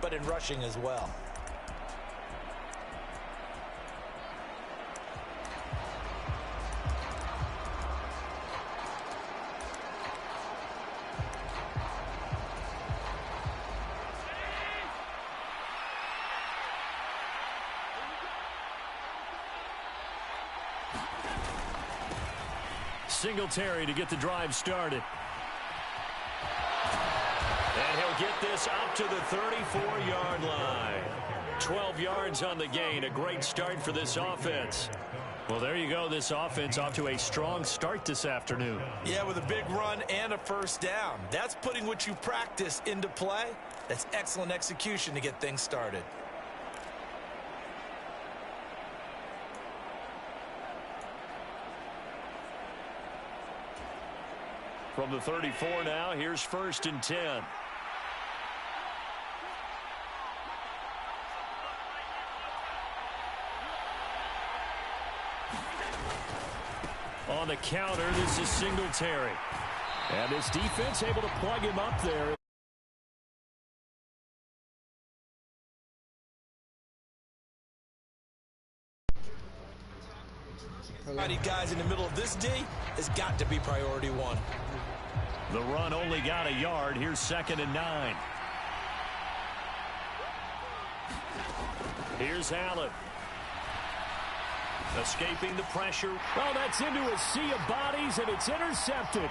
but in rushing as well. Singletary to get the drive started. And he'll get this up to the 34-yard line. 12 yards on the gain. A great start for this offense. Well, there you go. This offense off to a strong start this afternoon. Yeah, with a big run and a first down. That's putting what you practice into play. That's excellent execution to get things started. From the 34 now, here's 1st and 10. On the counter, this is Singletary. And this defense able to plug him up there. Guys in the middle of this D has got to be priority one. The run only got a yard. Here's 2nd and 9. Here's Allen. Escaping the pressure. Oh, that's into a sea of bodies, and it's intercepted.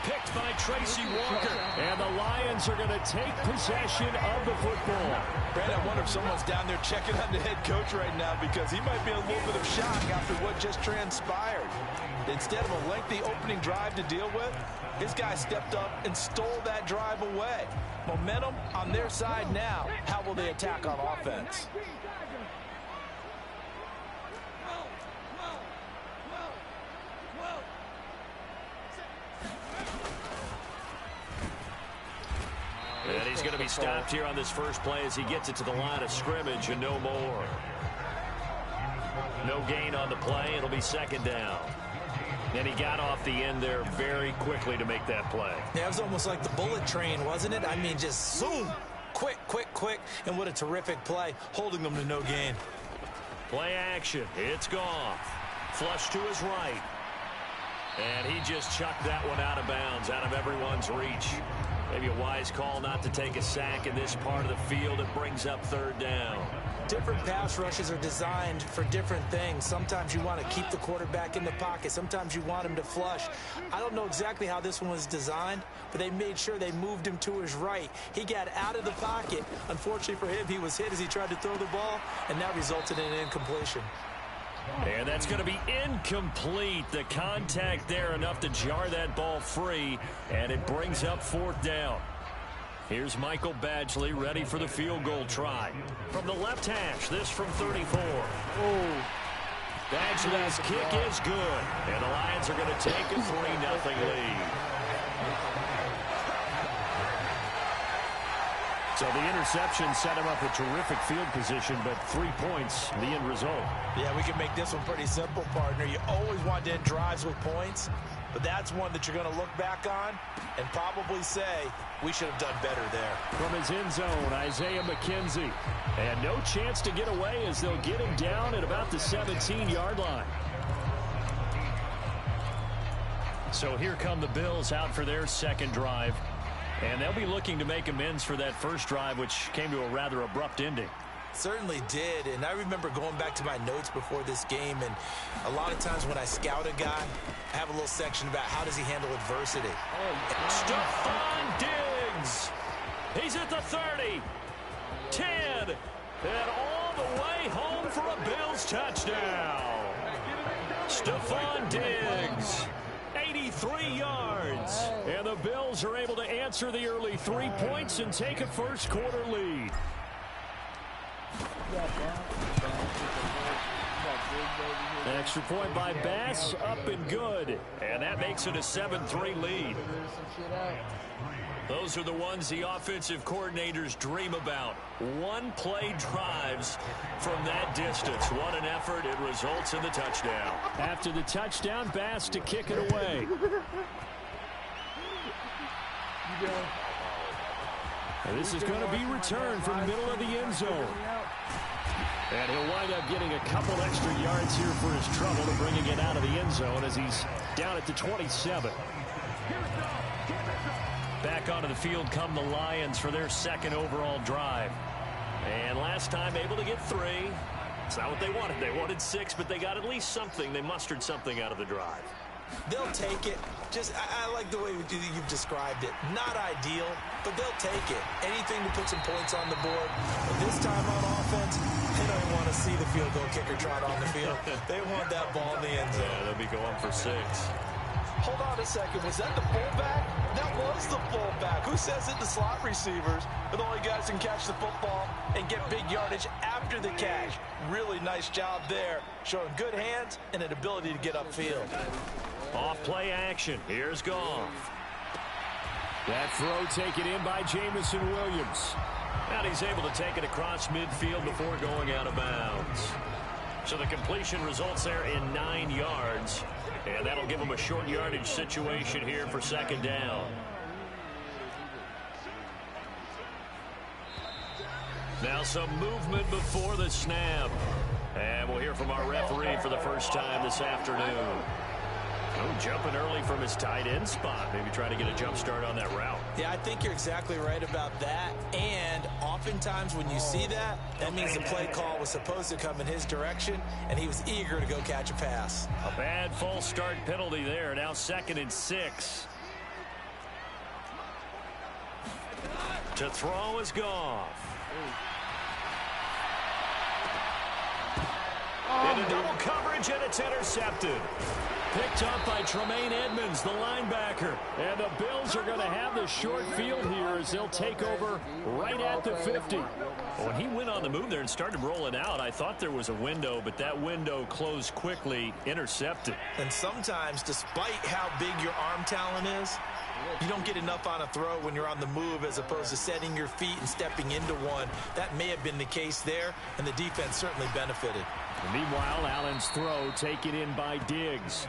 Picked by Tracy Walker. And the Lions are going to take possession of the football. Brad, I wonder if someone's down there checking on the head coach right now, because he might be in a little bit of shock after what just transpired. Instead of a lengthy opening drive to deal with, his guy stepped up and stole that drive away. Momentum on their side now. How will they attack on offense? And he's going to be stopped here on this first play as he gets it to the line of scrimmage and no more. No gain on the play. It'll be 2nd down. And he got off the end there very quickly to make that play. Yeah, it was almost like the bullet train, wasn't it? I mean, just zoom. Quick, quick, quick. And what a terrific play, holding them to no gain. Play action. It's gone. Flush to his right. And he just chucked that one out of bounds, out of everyone's reach. Maybe a wise call not to take a sack in this part of the field. It brings up 3rd down. Different pass rushes are designed for different things. Sometimes you want to keep the quarterback in the pocket. Sometimes you want him to flush. I don't know exactly how this one was designed, but they made sure they moved him to his right. He got out of the pocket. Unfortunately for him, he was hit as he tried to throw the ball, and that resulted in an incompletion. And that's going to be incomplete. The contact there enough to jar that ball free, and it brings up 4th down. Here's Michael Badgley ready for the field goal try. From the left hash, this from 34. Badgley's kick is good, and the Lions are going to take a 3-0 lead. So the interception set him up with terrific field position, but 3 points, the end result. Yeah, we can make this one pretty simple, partner. You always want to end drives with points, but that's one that you're going to look back on and probably say, we should have done better there. From his end zone, Isaiah McKenzie. And no chance to get away as they'll get him down at about the 17-yard line. So here come the Bills out for their 2nd drive. And they'll be looking to make amends for that first drive, which came to a rather abrupt ending. Certainly did, and I remember going back to my notes before this game, and a lot of times when I scout a guy, I have a little section about how does he handle adversity. Stephon Diggs! He's at the 30, 10, and all the way home for a Bills touchdown. Stephon Diggs, 83 yards, and the Bills are able to answer the early 3 points and take a first-quarter lead. An extra point by Bass, up and good. And that makes it a 7-3 lead. Those are the ones the offensive coordinators dream about. One-play drives from that distance. What an effort. It results in the touchdown. After the touchdown, Bass to kick it away. And this is going to be returned from the middle of the end zone. And he'll wind up getting a couple extra yards here for his trouble and bringing it out of the end zone as he's down at the 27. Back onto the field come the Lions for their second overall drive. And last time able to get 3. It's not what they wanted. They wanted 6, but they got at least something. They mustered something out of the drive. They'll take it. I like the way you've described it. Not ideal, but they'll take it. Anything to put some points on the board. But this time on offense, they don't want to see the field goal kicker trot on the field. They want that ball in the end zone. Yeah, they'll be going for 6. Hold on a second. Was that the fullback? That was the fullback. Who says it? The slot receivers are the only guys who can catch the football and get big yardage after the catch. Really nice job there, showing good hands and an ability to get upfield. Off play action. Here's Goff. That throw taken in by Jamison Williams. And he's able to take it across midfield before going out of bounds. So the completion results there in 9 yards. And that'll give him a short yardage situation here for second down. Now some movement before the snap. And we'll hear from our referee for the first time this afternoon. Oh, jumping early from his tight end spot. Maybe trying to get a jump start on that route. Yeah, I think you're exactly right about that. And oftentimes when you see that, that means the play call was supposed to come in his direction, and he was eager to go catch a pass. A bad false start penalty there. Now 2nd and 6. To throw is Goff. Into double coverage, and it's intercepted. Picked up by Tremaine Edmonds, the linebacker. And the Bills are going to have the short field here as they'll take over right at the 50. When he went on the move there and started rolling out, I thought there was a window, but that window closed quickly, intercepted. And sometimes, despite how big your arm talent is, you don't get enough on a throw when you're on the move as opposed to setting your feet and stepping into one. That may have been the case there, and the defense certainly benefited. Meanwhile, Allen's throw taken in by Diggs.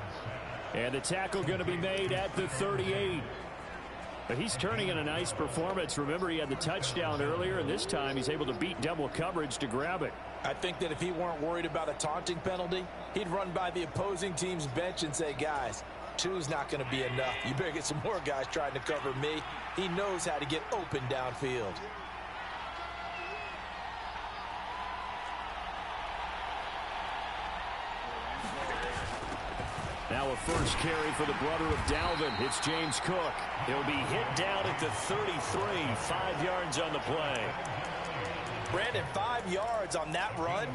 And the tackle going to be made at the 38. But he's turning in a nice performance. Remember, he had the touchdown earlier, and this time he's able to beat double coverage to grab it. I think that if he weren't worried about a taunting penalty, he'd run by the opposing team's bench and say, guys, 2's not going to be enough. You better get some more guys trying to cover me. He knows how to get open downfield. Now a first carry for the brother of Dalvin. It's James Cook. He'll be hit down at the 33. 5 yards on the play. Brandon, 5 yards on that run.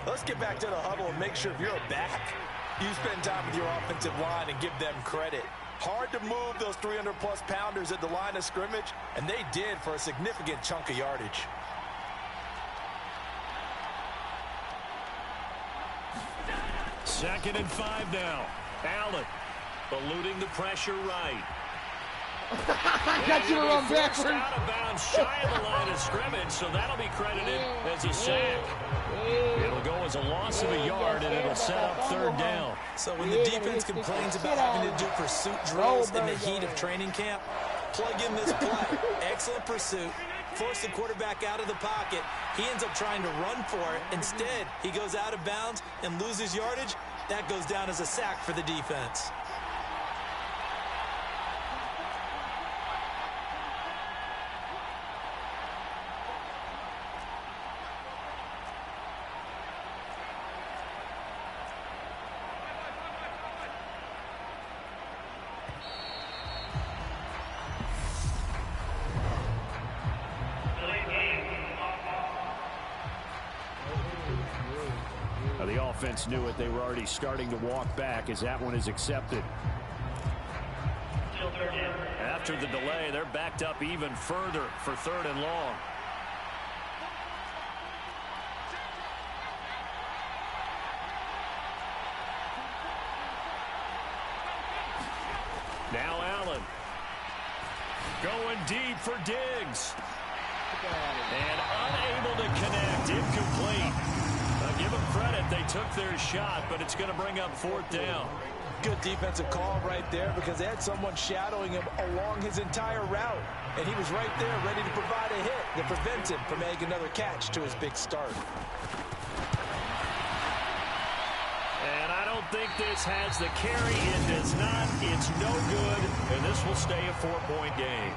Let's get back to the huddle and make sure if you're a back, you spend time with your offensive line and give them credit. Hard to move those 300-plus pounders at the line of scrimmage, and they did for a significant chunk of yardage. Second and 5 now. Allen eluding the pressure right. I got you to run backwards. Out of bounds, shy of the line of scrimmage, so that'll be credited as a sack. It'll go as a loss of a yard, and it'll set up 3rd down. So when the defense complains about having to do pursuit drills in the heat of training camp, plug in this play. Excellent pursuit. Force the quarterback out of the pocket. He ends up trying to run for it. Instead, he goes out of bounds and loses yardage. That goes down as a sack for the defense. The offense knew it. They were already starting to walk back as that one is accepted. After the delay, they're backed up even further for 3rd and long. Now Allen going deep for Diggs. And unable to connect. Incomplete. Give them credit. They took their shot, but it's going to bring up 4th down. Good defensive call right there because they had someone shadowing him along his entire route. And he was right there ready to provide a hit that prevents him from making another catch to his big start. And I don't think this has the carry. It does not. It's no good. And this will stay a 4-point game.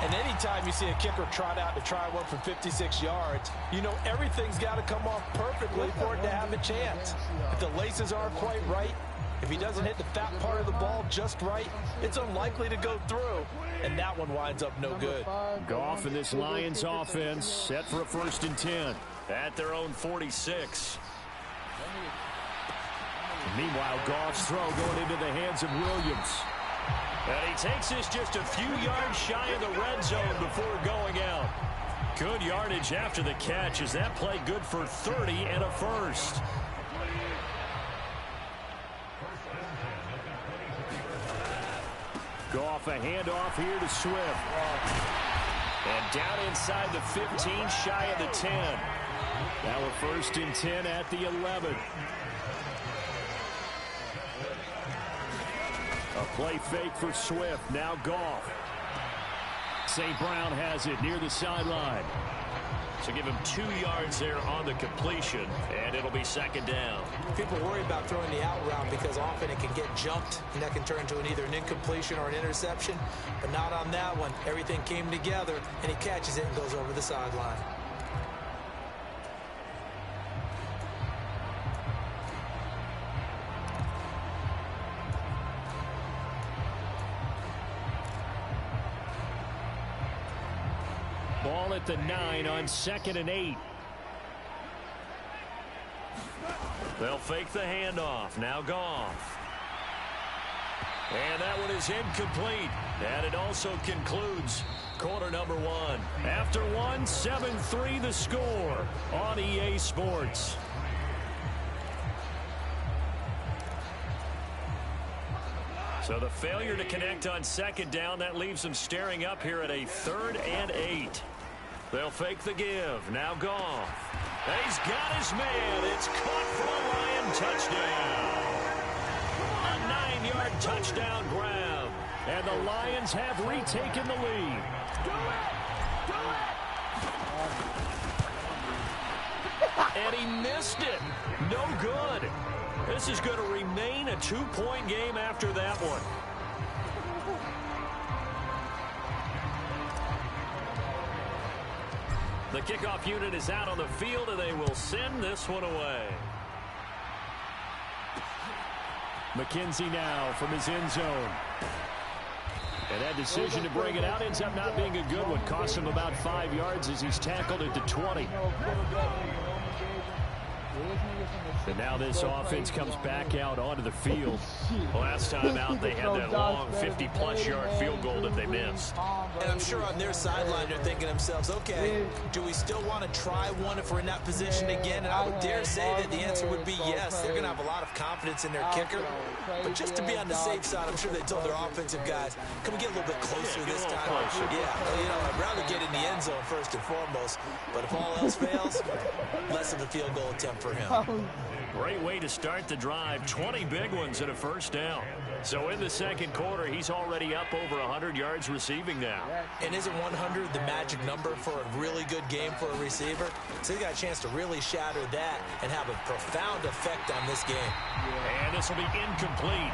And anytime you see a kicker trot out to try one from 56 yards, you know everything's got to come off perfectly for it to have a chance. If the laces aren't quite right, if he doesn't hit the fat part of the ball just right, it's unlikely to go through. And that one winds up no good. Goff and this Lions offense set for a 1st and 10 at their own 46. Meanwhile, Goff's throw going into the hands of Williams. And he takes this just a few yards shy of the red zone before going out. Good yardage after the catch as that play good for 30 and a 1st. Goff a handoff here to Swift. And down inside the 15, shy of the 10. Now a 1st and 10 at the 11. A play fake for Swift. Now Goff. St. Brown has it near the sideline. So give him 2 yards there on the completion, and it'll be 2nd down. People worry about throwing the out route because often it can get jumped, and that can turn into either an incompletion or an interception. But not on that one. Everything came together, and he catches it and goes over the sideline. Ball at the 9 on 2nd and 8. They'll fake the handoff. Now Goff. And that one is incomplete. And it also concludes quarter number 1. After 1, 7-3 the score on EA Sports. So the failure to connect on 2nd down, that leaves them staring up here at a 3rd and 8. They'll fake the give. Now Goff. He's got his man. It's caught for a Lion touchdown. A 9-yard touchdown grab. And the Lions have retaken the lead. And he missed it. No good. This is going to remain a 2-point game after that one. The kickoff unit is out on the field, and they will send this one away. McKenzie now from his end zone. And that decision to bring it out ends up not being a good one. Cost him about 5 yards as he's tackled at the 20. And now this offense comes back out onto the field. Last time out, they had that long 50-plus yard field goal that they missed. And I'm sure on their sideline they're thinking to themselves, okay, do we still want to try one if we're in that position again? And I would dare say that the answer would be yes. They're going to have a lot of confidence in their kicker. But just to be on the safe side, I'm sure they told their offensive guys, can we get a little bit closer this time? I'd rather get in the end zone first and foremost. But if all else fails, less of a field goal attempt for him. Great way to start the drive. 20 big ones and a 1st down. So in the 2nd quarter, he's already up over 100 yards receiving now. And isn't 100 the magic number for a really good game for a receiver? So he got a chance to really shatter that and have a profound effect on this game. And this will be incomplete.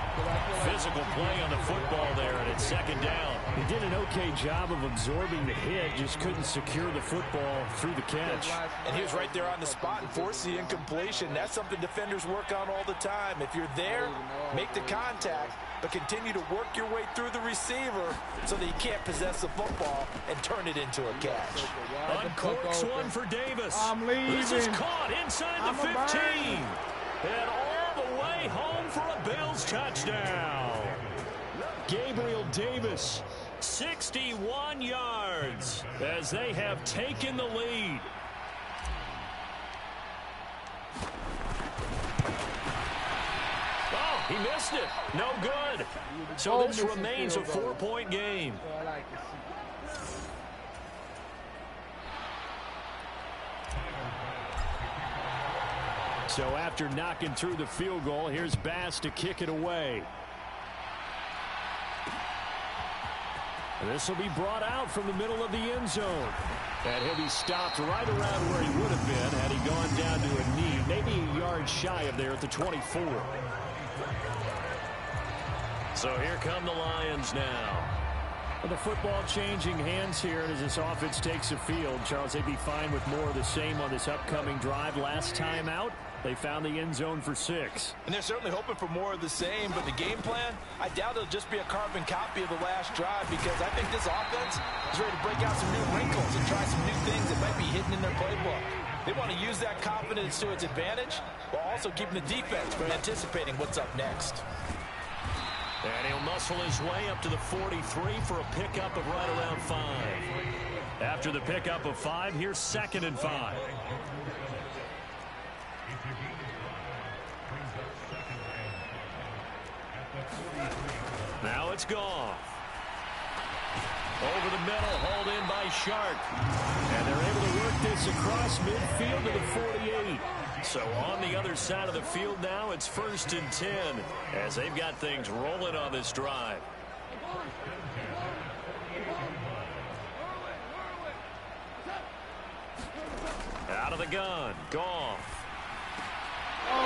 Physical play on the football there, and it's 2nd down. He did an okay job of absorbing the hit, just couldn't secure the football through the catch. And he was right there on the spot and forced the incompletion. That's something defenders work on all the time. If you're there, make the contact, but continue to work your way through the receiver so that you can't possess the football and turn it into a catch. Uncorks one for Davis. I'm leaving. This is caught inside the 15. And all the way home for a Bills touchdown. Gabriel Davis, 61 yards as they have taken the lead. Oh, he missed it. No good. So this remains a 4-point game. So after knocking through the field goal, here's Bass to kick it away. This will be brought out from the middle of the end zone. And he'll be stopped right around where he would have been had he gone down to a knee, maybe a yard shy of there at the 24. So here come the Lions now. Well, the football changing hands here as this offense takes the field. Charles, they'd be fine with more of the same on this upcoming drive. Last time out, they found the end zone for 6. And they're certainly hoping for more of the same, but the game plan, I doubt it'll just be a carbon copy of the last drive, because I think this offense is ready to break out some new wrinkles and try some new things that might be hidden in their playbook. They want to use that confidence to its advantage while also keeping the defense from anticipating what's up next. And he'll muscle his way up to the 43 for a pickup of right around 5. After the pickup of 5, here's 2nd and 5. Now it's gone. Over the middle, hauled in by Sharp. And they're able to work this across midfield to the 48. So on the other side of the field now, it's 1st and 10 as they've got things rolling on this drive. Out of the gun, Goff.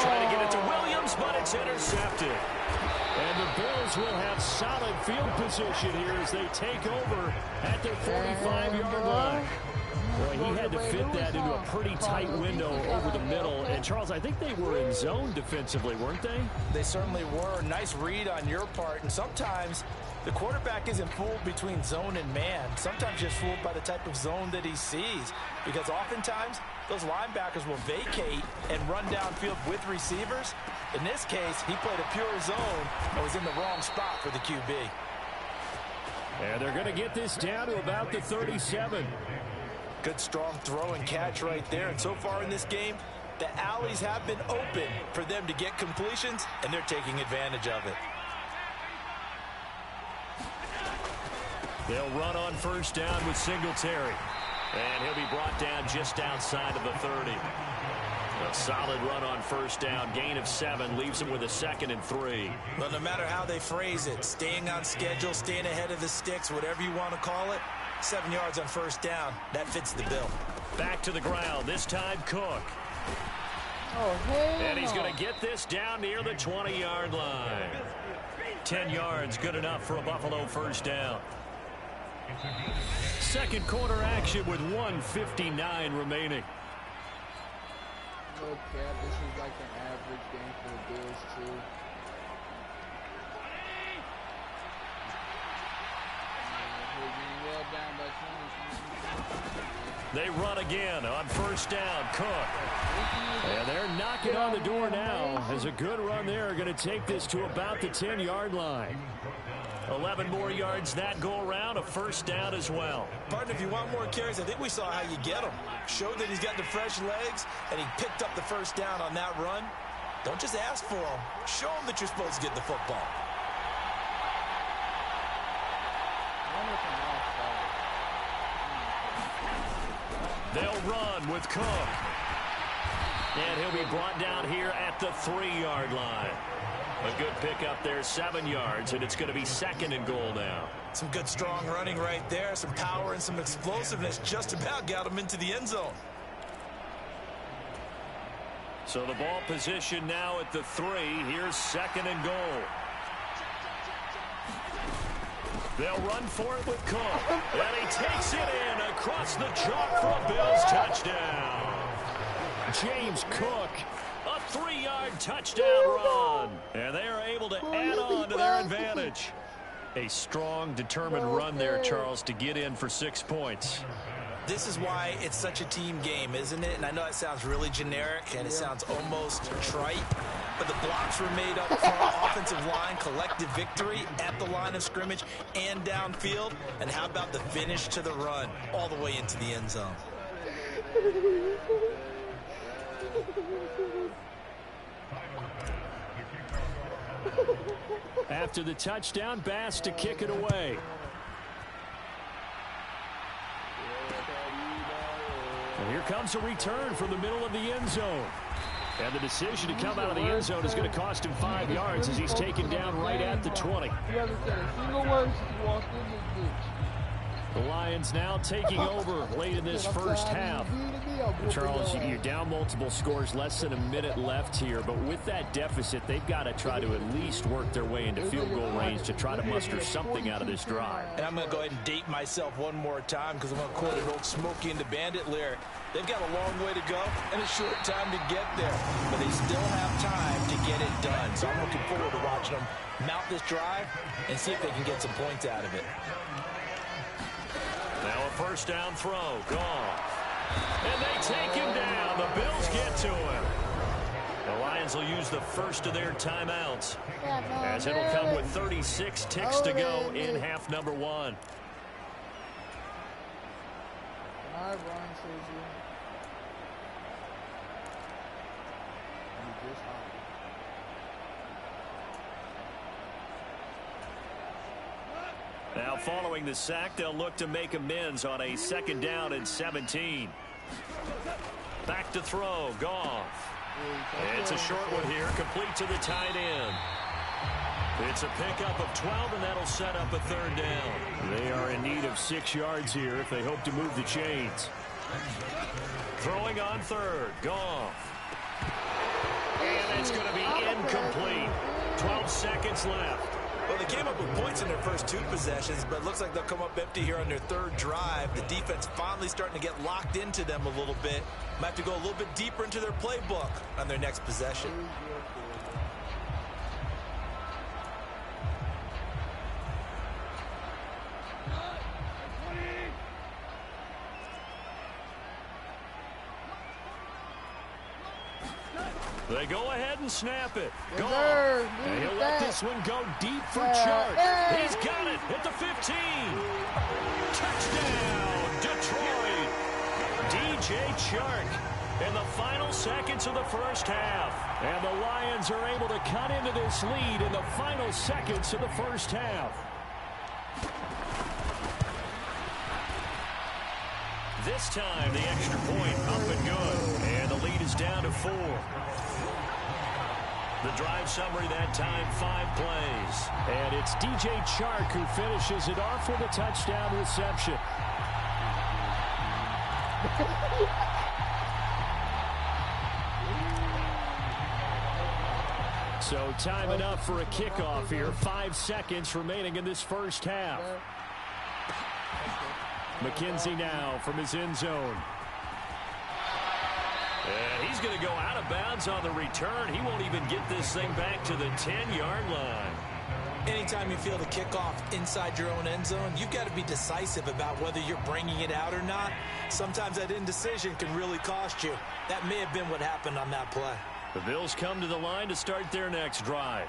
Trying to get it to Williams, but it's intercepted. And the Bills will have solid field position here as they take over at their 45-yard line. Boy, he had to fit that into a pretty tight window over the middle. And, Charles, I think they were in zone defensively, weren't they? They certainly were. Nice read on your part. And sometimes the quarterback isn't fooled between zone and man. Sometimes just fooled by the type of zone that he sees. Because oftentimes, those linebackers will vacate and run downfield with receivers. In this case, he played a pure zone and was in the wrong spot for the QB. And they're going to get this down to about the 37. Good strong throw and catch right there. And so far in this game, the alleys have been open for them to get completions, and they're taking advantage of it. They'll run on 1st down with Singletary. And he'll be brought down just outside of the 30. A solid run on 1st down. Gain of 7 leaves him with a 2nd and 3. Well, no matter how they phrase it, staying on schedule, staying ahead of the sticks, whatever you want to call it, 7 yards on 1st down. That fits the bill. Back to the ground. This time Cook. Oh, hell And he's no. going to get this down near the 20-yard line. 10 yards, good enough for a Buffalo 1st down. Second quarter action with 1:59 remaining. No cap, this is like an average game for the Bills, too. Well down by 20. They run again on 1st down. Cook. And they're knocking on the door now as a good run there. Going to take this to about the 10-yard line. 11 more yards that go around, a 1st down as well. Partner, if you want more carries, I think we saw how you get him. Showed that he's got the fresh legs, and he picked up the 1st down on that run. Don't just ask for him. Show him that you're supposed to get the football. They'll run with Cook. And he'll be brought down here at the 3-yard line. A good pickup there, 7 yards, and it's going to be 2nd and goal now. Some good strong running right there, some power and some explosiveness. Just about got him into the end zone. So the ball position now at the 3. Here's 2nd and goal. They'll run for it with Cook. And he takes it in across the chalk for a Bills touchdown. James Cook, a 3-yard touchdown run. And they are able to add on to their advantage. A strong, determined run there, Charles, to get in for 6 points. This is why it's such a team game, isn't it? And I know it sounds really generic and it sounds almost trite, but the blocks were made up for our offensive line, collective victory at the line of scrimmage and downfield. And how about the finish to the run all the way into the end zone? After the touchdown, Bass to kick it away. And here comes a return from the middle of the end zone. And the decision to come out of the end zone is going to cost him 5 yards as he's taken down right at the 20. He hasn't said a single word since he walked in this bitch. The Lions now taking over late in this first half. Charles, you're down multiple scores, less than a minute left here, but with that deficit, they've got to try to at least work their way into field goal range to try to muster something out of this drive. And I'm going to go ahead and date myself one more time because I'm going to quote an old Smokey and the Bandit lyric. They've got a long way to go and a short time to get there, but they still have time to get it done. So I'm looking forward to watching them mount this drive and see if they can get some points out of it. Now a first down throw, gone. And they take him down. The Bills get to him. The Lions will use the first of their timeouts as it'll come with 36 ticks to go in half number 1. Now following the sack, they'll look to make amends on a 2nd down and 17. Back to throw, Goff. It's a short one here, complete to the tight end. It's a pickup of 12, and that'll set up a 3rd down. They are in need of 6 yards here if they hope to move the chains. Throwing on 3rd, Goff. And it's going to be incomplete. 12 seconds left. Well, they came up with points in their first 2 possessions, but it looks like they'll come up empty here on their 3rd drive. The defense finally starting to get locked into them a little bit. Might have to go a little bit deeper into their playbook on their next possession. They go ahead and snap it. Go. And he'll let this one go deep for Chark. He's got it at the 15. Touchdown, Detroit. DJ Chark in the final seconds of the first half. And the Lions are able to cut into this lead in the final seconds of the first half. This time, the extra point up and good. And the lead is down to 4. The drive summary that time, 5 plays. And it's DJ Chark who finishes it off with a touchdown reception. So time enough for a kickoff here. 5 seconds remaining in this first half. McKenzie now from his end zone. And he's going to go out of bounds on the return. He won't even get this thing back to the 10-yard line. Anytime you feel the kickoff inside your own end zone, you've got to be decisive about whether you're bringing it out or not. Sometimes that indecision can really cost you. That may have been what happened on that play. The Bills come to the line to start their next drive.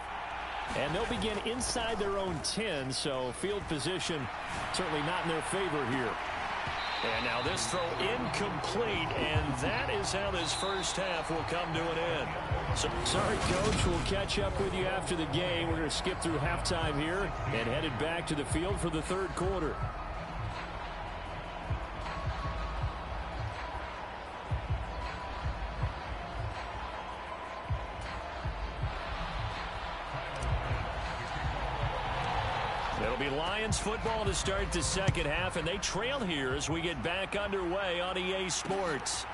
And they'll begin inside their own 10, so field position certainly not in their favor here. And now this throw incomplete, and that is how this first half will come to an end. So, sorry, Coach. We'll catch up with you after the game. We're going to skip through halftime here and headed back to the field for the 3rd quarter. It'll be Lions football to start the second half, and they trail here as we get back underway on EA Sports.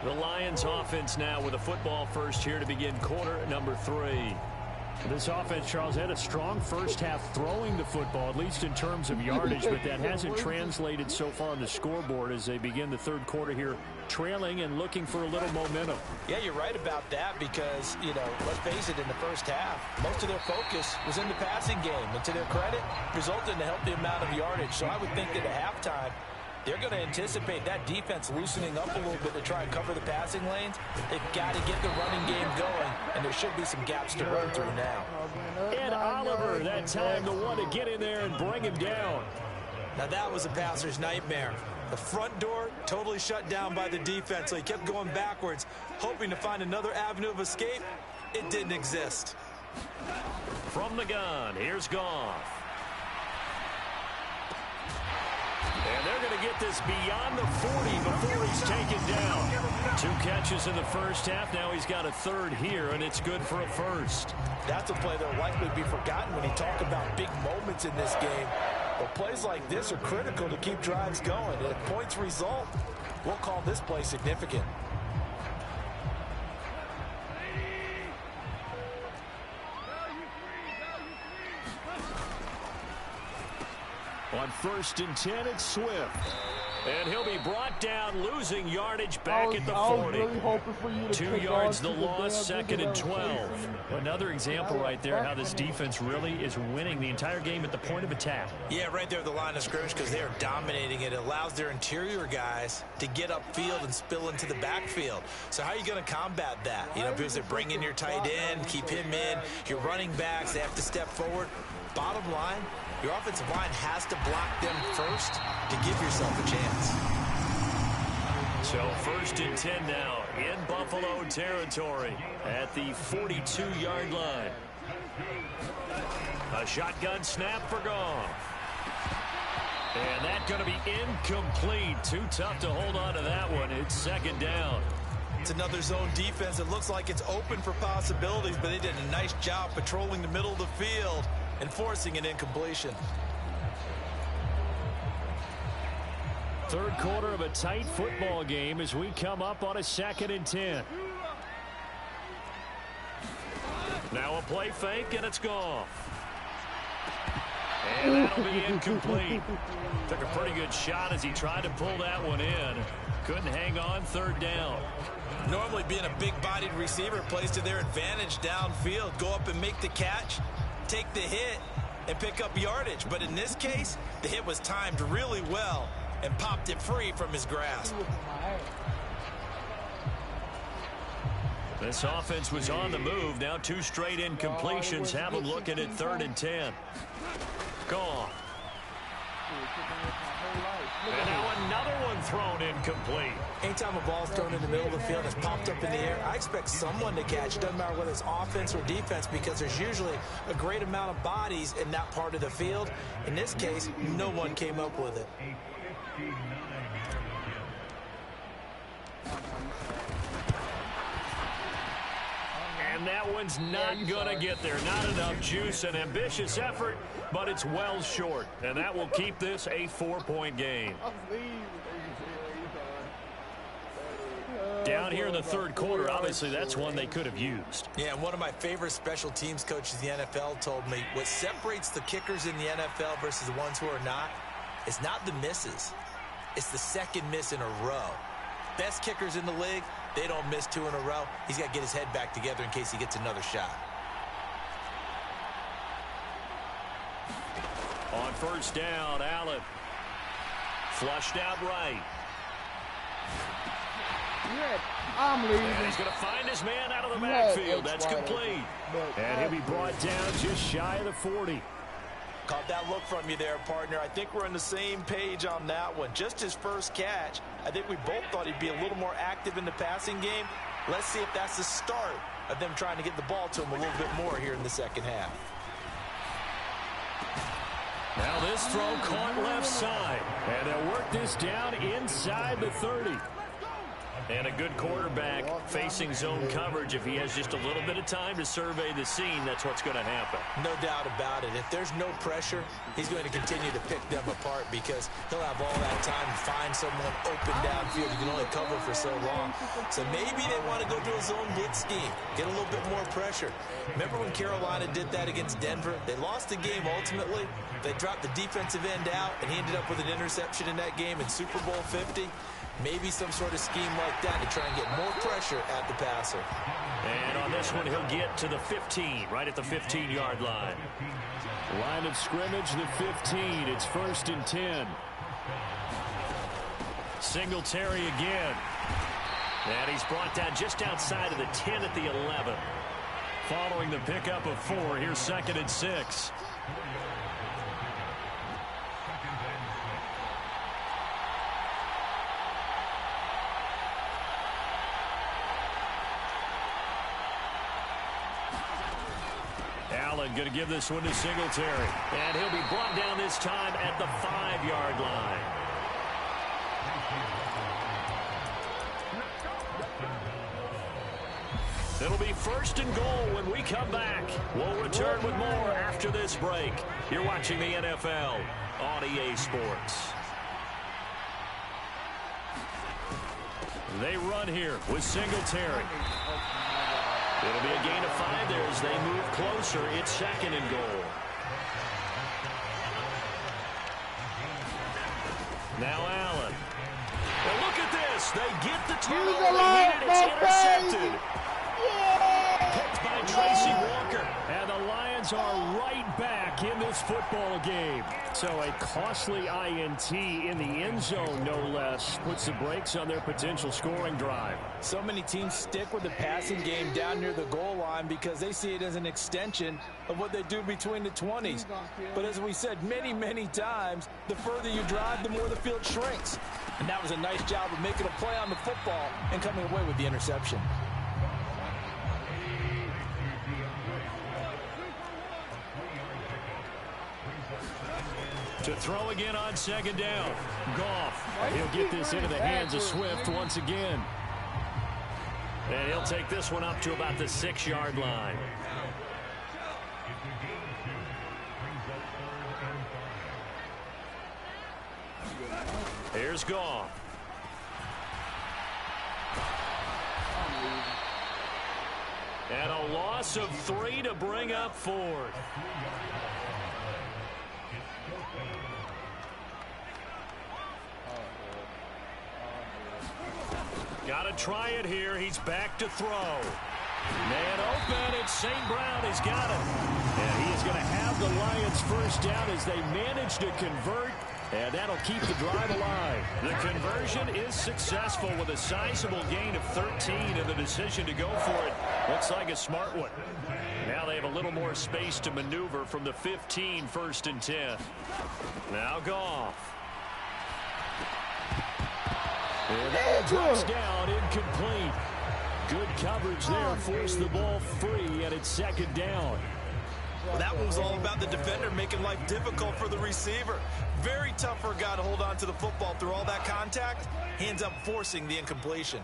The Lions offense now with a football first here to begin quarter number 3. This offense, Charles, had a strong first half throwing the football, at least in terms of yardage, but that hasn't translated so far on the scoreboard as they begin the 3rd quarter here, trailing and looking for a little momentum. Yeah, you're right about that because, you know, let's face it, in the first half, most of their focus was in the passing game. And to their credit, resulted in a healthy amount of yardage. So I would think that at halftime, they're going to anticipate that defense loosening up a little bit to try and cover the passing lanes. They've got to get the running game going, and there should be some gaps to run through now. And Oliver, that time the one to get in there and bring him down. Now that was a passer's nightmare. The front door totally shut down by the defense, so he kept going backwards, hoping to find another avenue of escape. It didn't exist. From the gun, here's Goff. And they're going to get this beyond the 40 before he's taken down. 2 catches in the first half. Now he's got a third here, and it's good for a first. That's a play that will likely be forgotten when you talk about big moments in this game. But plays like this are critical to keep drives going. And if points result, we'll call this play significant. On 1st and 10, it's Swift. And he'll be brought down, losing yardage back at the 40. Really hoping for you to 2 yards the loss, 2nd and 12. Another example right there how this defense really is winning the entire game at the point of attack. Yeah, right there at the line of scrimmage because they are dominating it. It allows their interior guys to get upfield and spill into the backfield. So how are you going to combat that? You know, because they bring in your tight end, keep him in. Your running backs, they have to step forward. Bottom line, your offensive line has to block them first to give yourself a chance. So 1st and 10 now in Buffalo territory at the 42-yard line. A shotgun snap for Goff. And that's going to be incomplete. Too tough to hold on to that one. It's 2nd down. It's another zone defense. It looks like it's open for possibilities, but they did a nice job patrolling the middle of the field and forcing an incompletion. 3rd quarter of a tight football game as we come up on a 2nd and 10. Now a play fake, and it's gone. And that'll be incomplete. Took a pretty good shot as he tried to pull that one in. Couldn't hang on, 3rd down. Normally being a big-bodied receiver plays to their advantage downfield. Go up and make the catch, take the hit, and pick up yardage. But in this case, the hit was timed really well and popped it free from his grasp. This offense was on the move. Now 2 straight incompletions have them looking at 3rd and 10. Gone. And now another one thrown incomplete. Anytime a ball's thrown in the middle of the field, it's popped up in the air, I expect someone to catch. It doesn't matter whether it's offense or defense because there's usually a great amount of bodies in that part of the field. In this case, no one came up with it. And that one's not going to get there. Not enough juice. An ambitious effort, but it's well short. And that will keep this a 4-point game. Down here in the 3rd quarter, obviously that's one they could have used. Yeah, and one of my favorite special teams coaches in the NFL told me what separates the kickers in the NFL versus the ones who are not is not the misses. It's the 2nd miss in a row. Best kickers in the league, they don't miss 2 in a row. He's got to get his head back together in case he gets another shot. On 1st down, Allen. Flushed out right. I'm leaving. And he's going to find his man out of the backfield. That's complete. And he'll be brought down just shy of the 40. Caught that look from you there, partner. I think we're on the same page on that one. Just his first catch, I think we both thought he'd be a little more active in the passing game. Let's see if that's the start of them trying to get the ball to him a little bit more here in the 2nd half. Now this throw caught left side. And they'll work this down inside the 30. And a good quarterback facing zone coverage. If he has just a little bit of time to survey the scene, that's what's going to happen. No doubt about it. If there's no pressure, he's going to continue to pick them apart because he'll have all that time to find someone open downfield. You can only cover for so long. So maybe they want to go to a zone blitz scheme, get a little bit more pressure. Remember when Carolina did that against Denver? They lost the game ultimately. They dropped the defensive end out, and he ended up with an interception in that game in Super Bowl 50. Maybe some sort of scheme like that to try and get more pressure at the passer. And on this one, he'll get to the 15, right at the 15-yard line. Line of scrimmage, the 15. It's 1st and 10. Singletary again. And he's brought down just outside of the 10 at the 11. Following the pickup of 4, here's 2nd and 6. Allen going to give this one to Singletary. And he'll be brought down this time at the 5-yard line. It'll be 1st and goal when we come back. We'll return with more after this break. You're watching the NFL on EA Sports. They run here with Singletary. It'll be a gain of 5 there as they move closer. It's 2nd and goal. Now Allen. Well, look at this. They get the turnover. It's intercepted. Picked by Tracy Walker. And the Lions are right back in this football game. So a costly INT in the end zone, no less, puts the brakes on their potential scoring drive. So many teams stick with the passing game down near the goal line because they see it as an extension of what they do between the 20s. But as we said many, many times, the further you drive, the more the field shrinks. And that was a nice job of making a play on the football and coming away with the interception. To throw again on 2nd down. Goff. And he'll get this into the hands of Swift once again. And he'll take this one up to about the 6-yard line. Here's Goff. And a loss of 3 to bring up 4th. Got to try it here. He's back to throw. Man open. It's St. Brown. He's got it. And he is going to have the Lions 1st down as they manage to convert. And that'll keep the drive alive. The conversion is successful with a sizable gain of 13 and the decision to go for it. Looks like a smart one. Now they have a little more space to maneuver from the 15, 1st and 10. Now Goff. And that one drops down, incomplete. Good coverage there, forced the ball free, and it's 2nd down. Well, that one was all about the defender making life difficult for the receiver. Very tough for a guy to hold on to the football through all that contact. He ends up forcing the incompletion.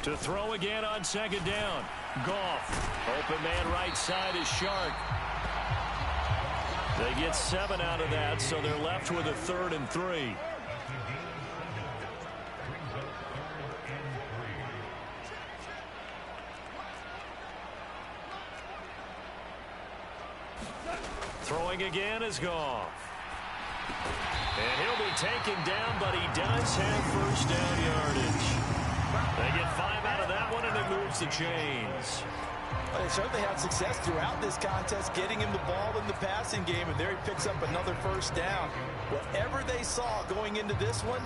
To throw again on 2nd down. Goff. Open man right side is Shark. They get 7 out of that, so they're left with a 3rd and 3. Throwing again is Goff. And he'll be taken down, but he does have 1st down yardage. They get 5 out of that one, and it moves the chains. Well, they certainly had success throughout this contest, getting him the ball in the passing game, and there he picks up another 1st down. Whatever they saw going into this one,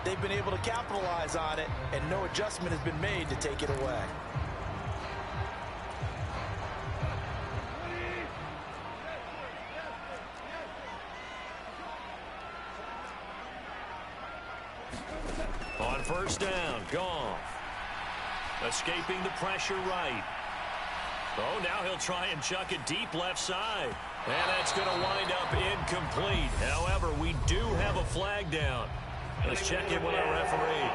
they've been able to capitalize on it, and no adjustment has been made to take it away. On 1st down, Goff. Escaping the pressure right. Oh, now he'll try and chuck it deep left side. And that's going to wind up incomplete. However, we do have a flag down. Let's check in with our referee.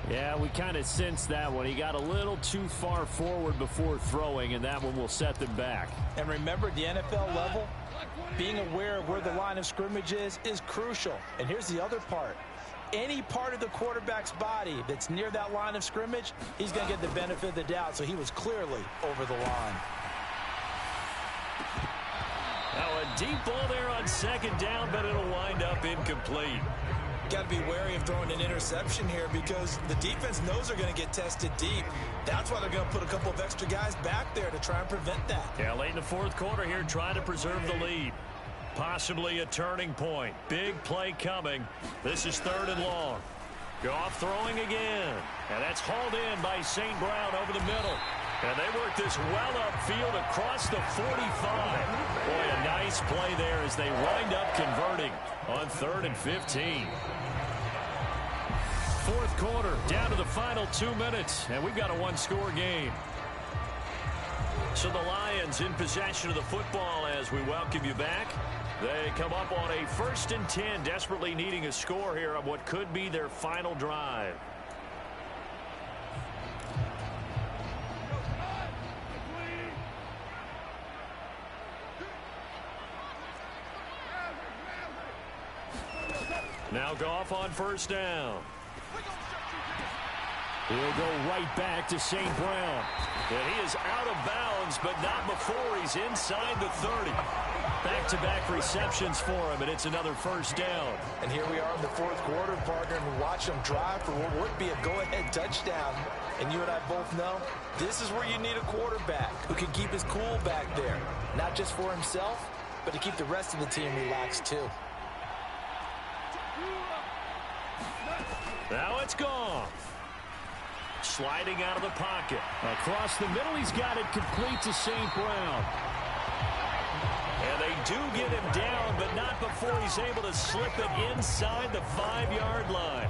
Yeah, we kind of sensed that one. He got a little too far forward before throwing, and that one will set them back. And remember, at the NFL level, being aware of where the line of scrimmage is crucial. And here's the other part. Any part of the quarterback's body that's near that line of scrimmage, he's going to get the benefit of the doubt. So he was clearly over the line. Now a deep ball there on 2nd down, but it'll wind up incomplete. Got to be wary of throwing an interception here because the defense knows they're going to get tested deep. That's why they're going to put a couple of extra guys back there to try and prevent that. Yeah, late in the 4th quarter here, trying to preserve the lead. Possibly a turning point. Big play coming. This is 3rd and long. Goff throwing again. And that's hauled in by St. Brown over the middle. And they work this well upfield across the 45. Boy, a nice play there as they wind up converting on 3rd and 15. 4th quarter, down to the final 2 minutes, and we've got a 1-score game. So the Lions in possession of the football as we welcome you back. They come up on a 1st and 10, desperately needing a score here on what could be their final drive. Now Goff on 1st down. He'll go right back to St. Brown. And he is out of bounds, but not before he's inside the 30. Back-to-back receptions for him, and it's another 1st down. And here we are in the 4th quarter, partner, and watch them drive for what would be a go-ahead touchdown. And you and I both know this is where you need a quarterback who can keep his cool back there. Not just for himself, but to keep the rest of the team relaxed too. Now it's gone. Sliding out of the pocket. Across the middle, he's got it complete to St. Brown. And they do get him down, but not before he's able to slip it inside the 5-yard line.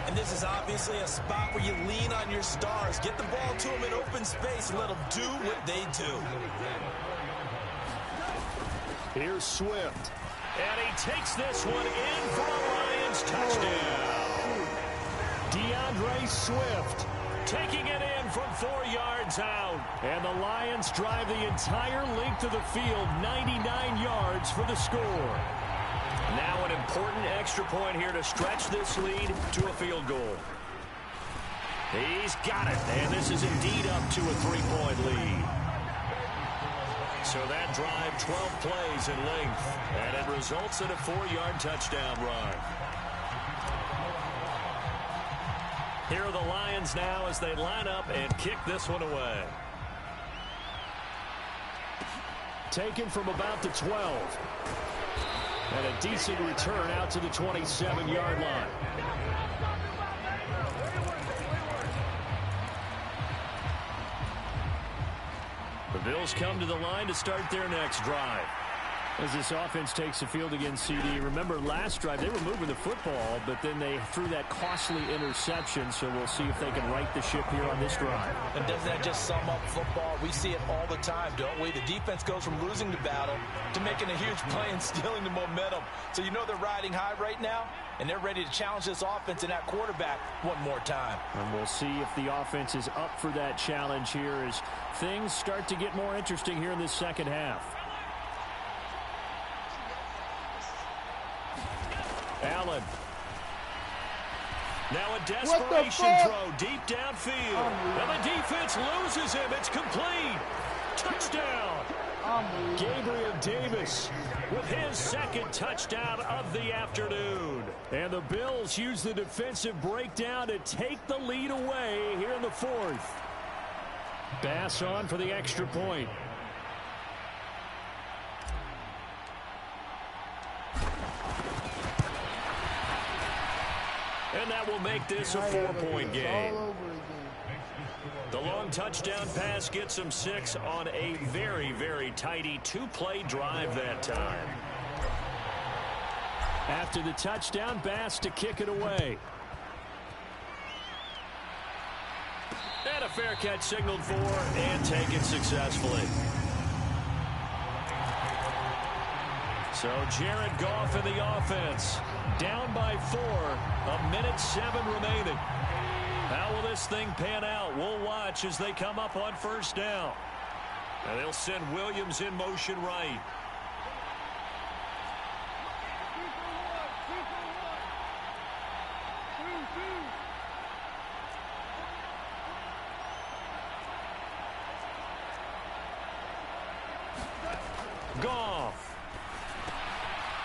And this is obviously a spot where you lean on your stars. Get the ball to them in open space and let them do what they do. Here's Swift. And he takes this one in for a Lions touchdown. DeAndre Swift taking it in from 4 yards out. And the Lions drive the entire length of the field, 99 yards for the score. Now an important extra point here to stretch this lead to a field goal. He's got it, and this is indeed up to a 3-point lead. So that drive, 12 plays in length, and it results in a 4-yard touchdown run. Here are the Lions now as they line up and kick this one away. Taken from about the 12. And a decent return out to the 27-yard line. The Bills come to the line to start their next drive. As this offense takes the field against CD, remember last drive they were moving the football, but then they threw that costly interception, so we'll see if they can right the ship here on this drive. And doesn't that just sum up football? We see it all the time, don't we? The defense goes from losing the battle to making a huge play and stealing the momentum. So you know they're riding high right now, and they're ready to challenge this offense and that quarterback one more time. And we'll see if the offense is up for that challenge here as things start to get more interesting here in this second half. Allen. Now a desperation throw deep downfield. And the defense loses him. It's complete. Touchdown. Gabriel Davis with his 2nd touchdown of the afternoon. And the Bills use the defensive breakdown to take the lead away here in the 4th. Bass on for the extra point. And that will make this a 4-point game. The long touchdown pass gets them 6 on a very, very tidy 2-play drive that time. After the touchdown, Bass to kick it away. And a fair catch signaled for and taken successfully. So Jared Goff in the offense. Down by 4. 1:07 remaining. How will this thing pan out? We'll watch as they come up on 1st down. And they'll send Williams in motion right. Goff.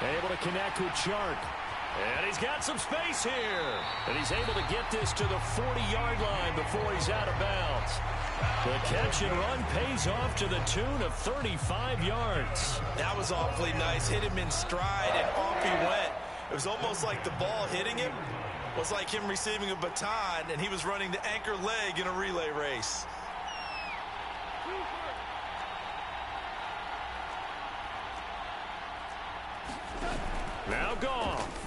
Able to connect with Chark. And he's got some space here. And he's able to get this to the 40-yard line before he's out of bounds. The catch and run pays off to the tune of 35 yards. That was awfully nice. Hit him in stride, and off he went. It was almost like the ball hitting him was like him receiving a baton, and he was running the anchor leg in a relay race. Now Goff.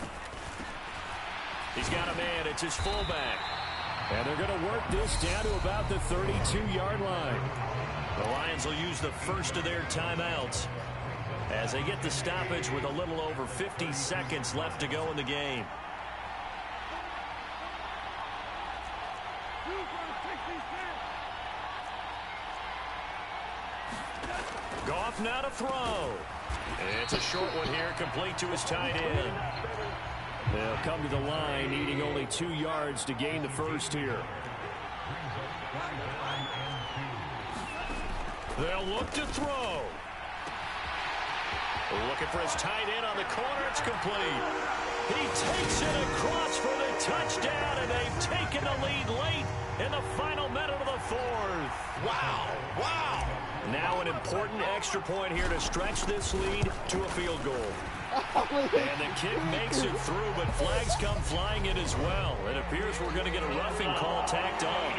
He's got a man. It's his fullback. And they're going to work this down to about the 32-yard line. The Lions will use the first of their timeouts as they get the stoppage with a little over 50 seconds left to go in the game. Goff now to throw. It's a short one here, complete to his tight end. They'll come to the line, needing only 2 yards to gain the first here. They'll look to throw. Looking for his tight end on the corner. It's complete. He takes it across for the touchdown, and they've taken the lead late in the final minute of the fourth. Wow. Wow. Now an important extra point here to stretch this lead to a field goal. And the kick makes it through, but flags come flying in as well. It appears we're going to get a roughing call tacked on.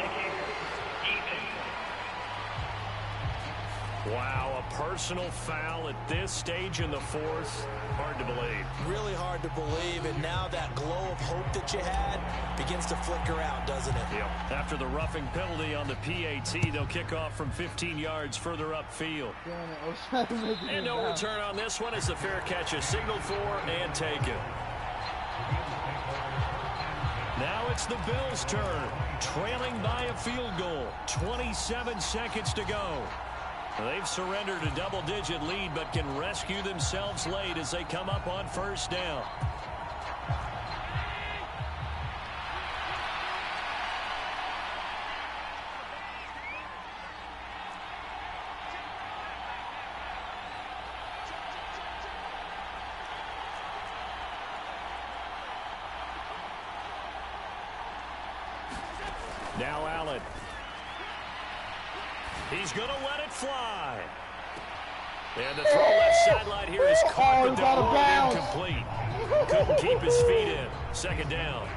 Wow, a personal foul at this stage in the fourth. Hard to believe. Really hard to believe, and now that glow of hope that you had begins to flicker out, doesn't it? Yep. After the roughing penalty on the PAT, they'll kick off from 15 yards further upfield. And no return on this one as the fair catch is signaled for and taken. Now it's the Bills' turn, trailing by a field goal. 27 seconds to go. They've surrendered a double-digit lead, but can rescue themselves late as they come up on first down. Now Allen. He's going to let it fly. And the throw left sideline here is caught, but they're all incomplete. Couldn't keep his feet in. Second down.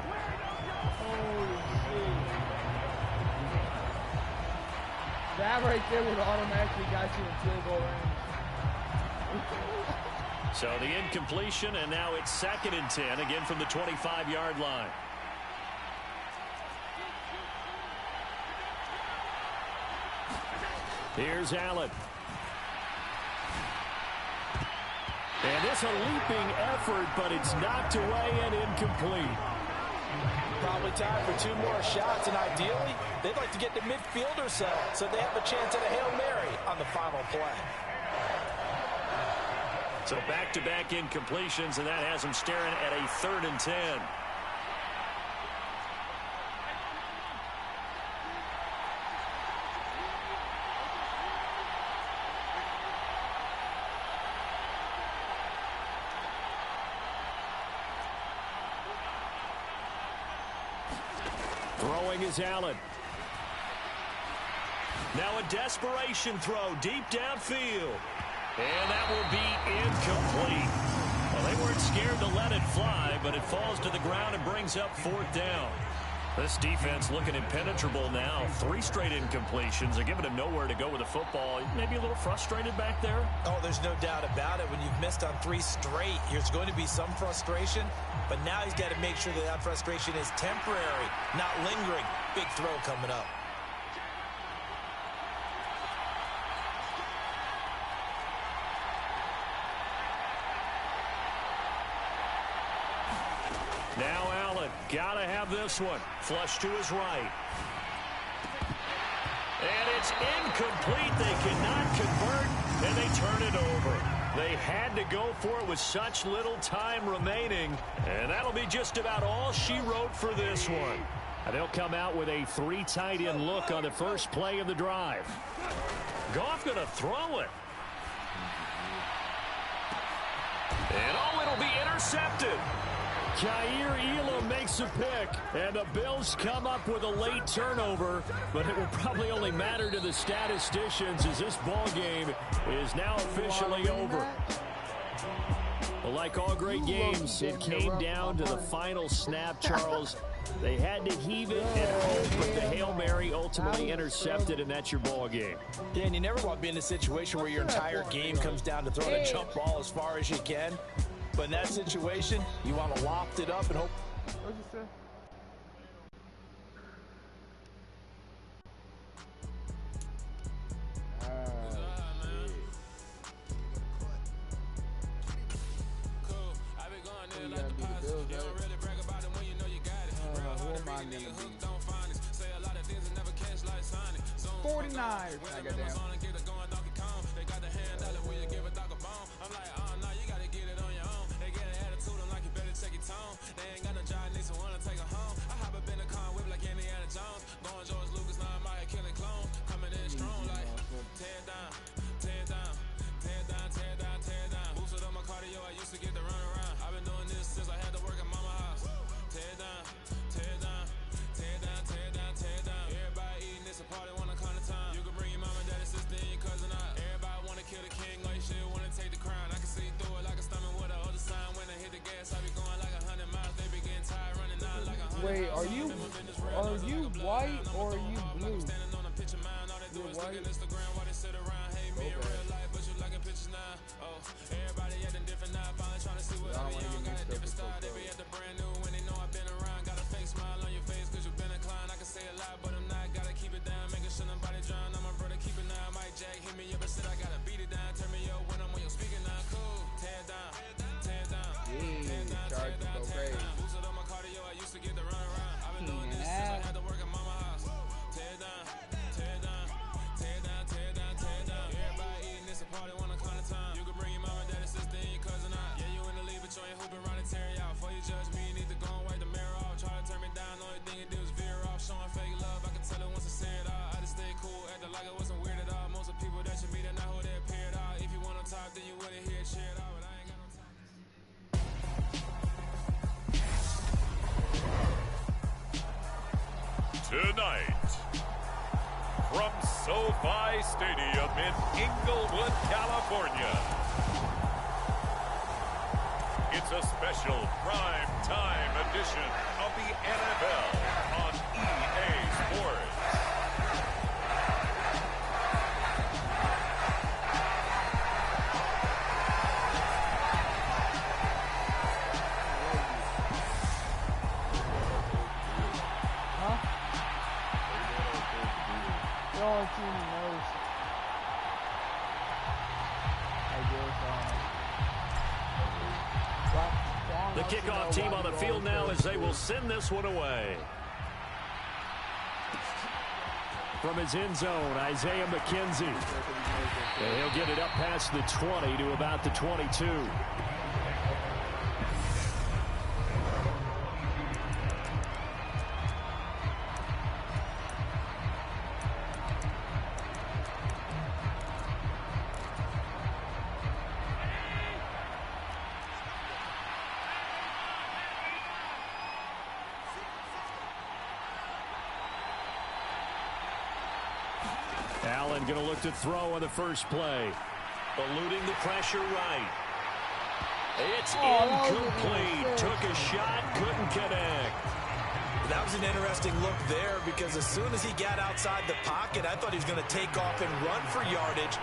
That right there would automatically got you in field goal range. So the incompletion, and now it's 2nd and 10, again from the 25-yard line. Here's Allen. And it's a leaping effort, but it's knocked away and incomplete. Probably time for 2 more shots, and ideally, they'd like to get to midfield or so they have a chance at a Hail Mary on the final play. So back-to-back incompletions, and that has them staring at a 3rd and 10. Throwing is Allen. Now a desperation throw deep downfield. And that will be incomplete. Well, they weren't scared to let it fly, but it falls to the ground and brings up 4th down. This defense looking impenetrable now. 3 straight incompletions. They're giving him nowhere to go with the football. Maybe a little frustrated back there. Oh, there's no doubt about it. When you've missed on 3 straight, there's going to be some frustration. But now he's got to make sure that that frustration is temporary, not lingering. Big throw coming up. Now Allen, got to have this one. Flush to his right. And it's incomplete. They cannot convert, and they turn it over. They had to go for it with such little time remaining, and that'll be just about all she wrote for this one. And they'll come out with a 3 tight end look on the first play of the drive. Goff going to throw it. And oh, it'll be intercepted. Jair Elam makes a pick, and the Bills come up with a late turnover, but it will probably only matter to the statisticians as this ball game is now officially over. Well, like all great games, it came down to the final snap, Charles. They had to heave it and hope, but the Hail Mary ultimately intercepted, and that's your ball game. Yeah, and you never want to be in a situation where your entire game comes down to throwing a jump ball as far as you can. But in that situation, you want to loft it up and hope. What'd you say? I'm gonna be 49ers. I got down. Wait, are you white or are you blue? You're white? Okay. I don't want to get mixed up with so Charge to go crazy. Tonight, from SoFi Stadium in Inglewood, California, it's a special prime time edition of the NFL on EA Sports. The kickoff team on the field now as they will send this one away. From his end zone, Isaiah McKenzie. And he'll get it up past the 20 to about the 22. Allen going to look to throw on the first play. Eluding the pressure right. It's incomplete. Took a shot, couldn't connect. That was an interesting look there because as soon as he got outside the pocket, I thought he was going to take off and run for yardage.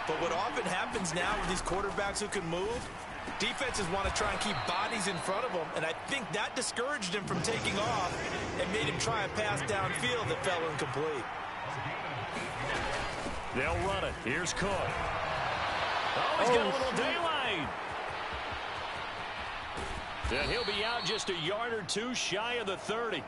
But what often happens now with these quarterbacks who can move, defenses want to try and keep bodies in front of them, and I think that discouraged him from taking off and made him try a pass downfield that fell incomplete. They'll run it. Here's Cook. Oh, he's got a little daylight. And he'll be out just a yard or two shy of the 30.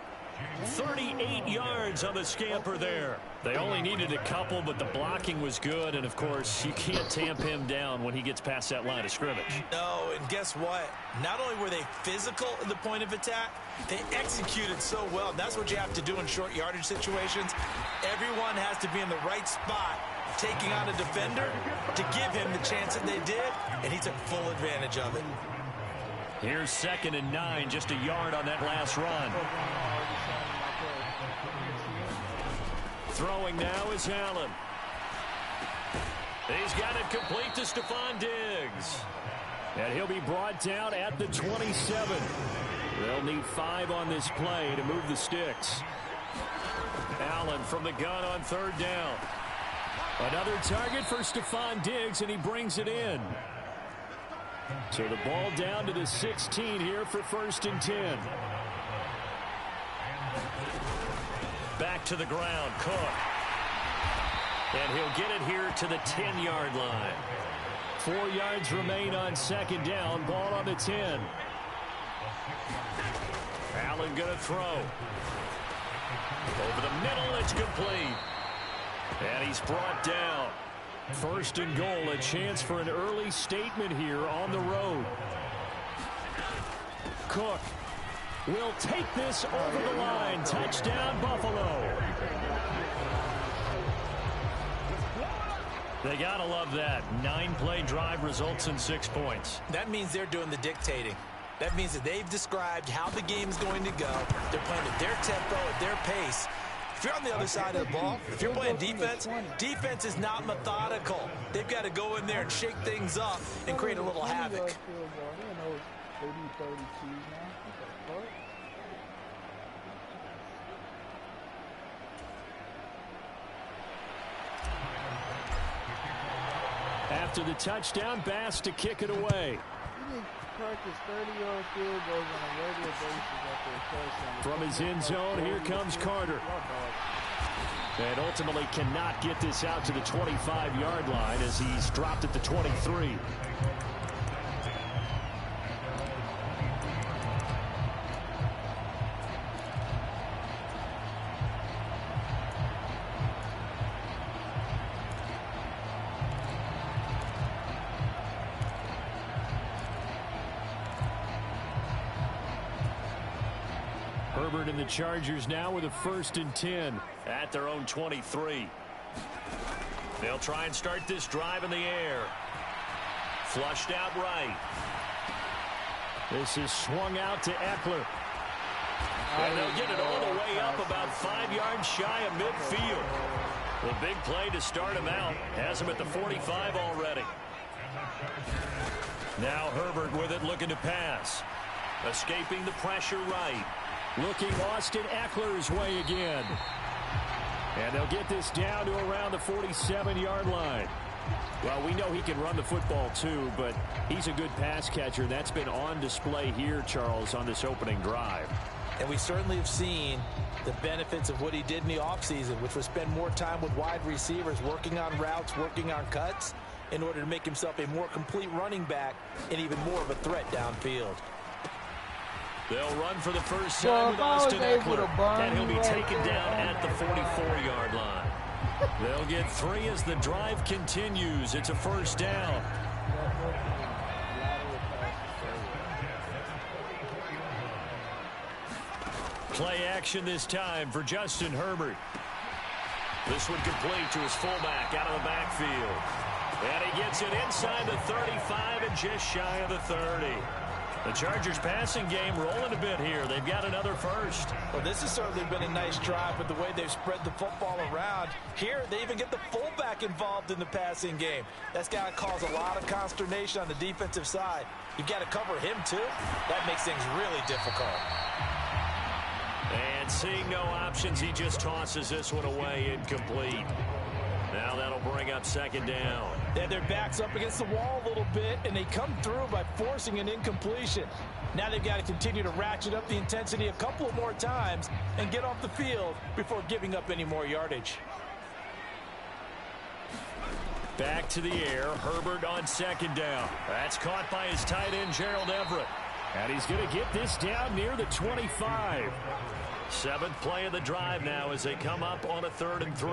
38 yards on the scamper there. They only needed a couple, but the blocking was good. And, of course, you can't tamp him down when he gets past that line of scrimmage. No, and guess what? Not only were they physical at the point of attack, they executed so well. That's what you have to do in short yardage situations. Everyone has to be in the right spot, taking on a defender to give him the chance that they did, and he took full advantage of it. Here's 2nd and 9, just a yard on that last run. Throwing now is Allen. He's got it complete to Stephon Diggs. And he'll be brought down at the 27. They'll need 5 on this play to move the sticks. Allen from the gun on 3rd down. Another target for Stephon Diggs, and he brings it in. So the ball down to the 16 here for 1st and 10. Back to the ground, Cook. And he'll get it here to the 10-yard line. 4 yards remain on 2nd down. Ball on the 10. Allen going to throw. Over the middle, it's complete. And he's brought down. First and goal, a chance for an early statement here on the road. Cook will take this over the line. Touchdown, Buffalo. They got to love that. 9-play drive results in 6 points. That means they're doing the dictating. That means that they've described how the game's going to go. They're playing at their tempo, at their pace. If you're on the other side of the ball, if you're playing defense, defense is not methodical. They've got to go in there and shake things up and create a little havoc. After the touchdown, Bass to kick it away. Practice 30-yard field goals on a regular basis after a touchdown. From his end zone, here comes Carter. And ultimately cannot get this out to the 25-yard line as he's dropped at the 23. Herbert and the Chargers now with a 1st and 10 at their own 23. They'll try and start this drive in the air. Flushed out right. This is swung out to Eckler. And they'll get it all the way up about 5 yards shy of midfield. The big play to start him out has him at the 45 already. Now Herbert with it, looking to pass. Escaping the pressure right. Looking Austin Eckler's way again. And they'll get this down to around the 47-yard line. Well, we know he can run the football too, but he's a good pass catcher. That's been on display here, Charles, on this opening drive. And we certainly have seen the benefits of what he did in the offseason, which was spend more time with wide receivers, working on routes, working on cuts, in order to make himself a more complete running back and even more of a threat downfield. They'll run for the first time with Austin Eckler, and he'll be taken down at the 44-yard line. They'll get 3 as the drive continues. It's a 1st down. Play action this time for Justin Herbert. This one complete to his fullback out of the backfield. And he gets it inside the 35 and just shy of the 30. The Chargers passing game rolling a bit here. They've got another 1st. Well, this has certainly been a nice drive with the way they've spread the football around. Here, they even get the fullback involved in the passing game. That's got to cause a lot of consternation on the defensive side. You've got to cover him, too. That makes things really difficult. And seeing no options, he just tosses this one away incomplete. Now that'll bring up 2nd down. They have their backs up against the wall a little bit, and they come through by forcing an incompletion. Now they've got to continue to ratchet up the intensity a couple of more times and get off the field before giving up any more yardage. Back to the air. Herbert on 2nd down. That's caught by his tight end, Gerald Everett. And he's going to get this down near the 25. 7th play of the drive now as they come up on a 3rd and 3.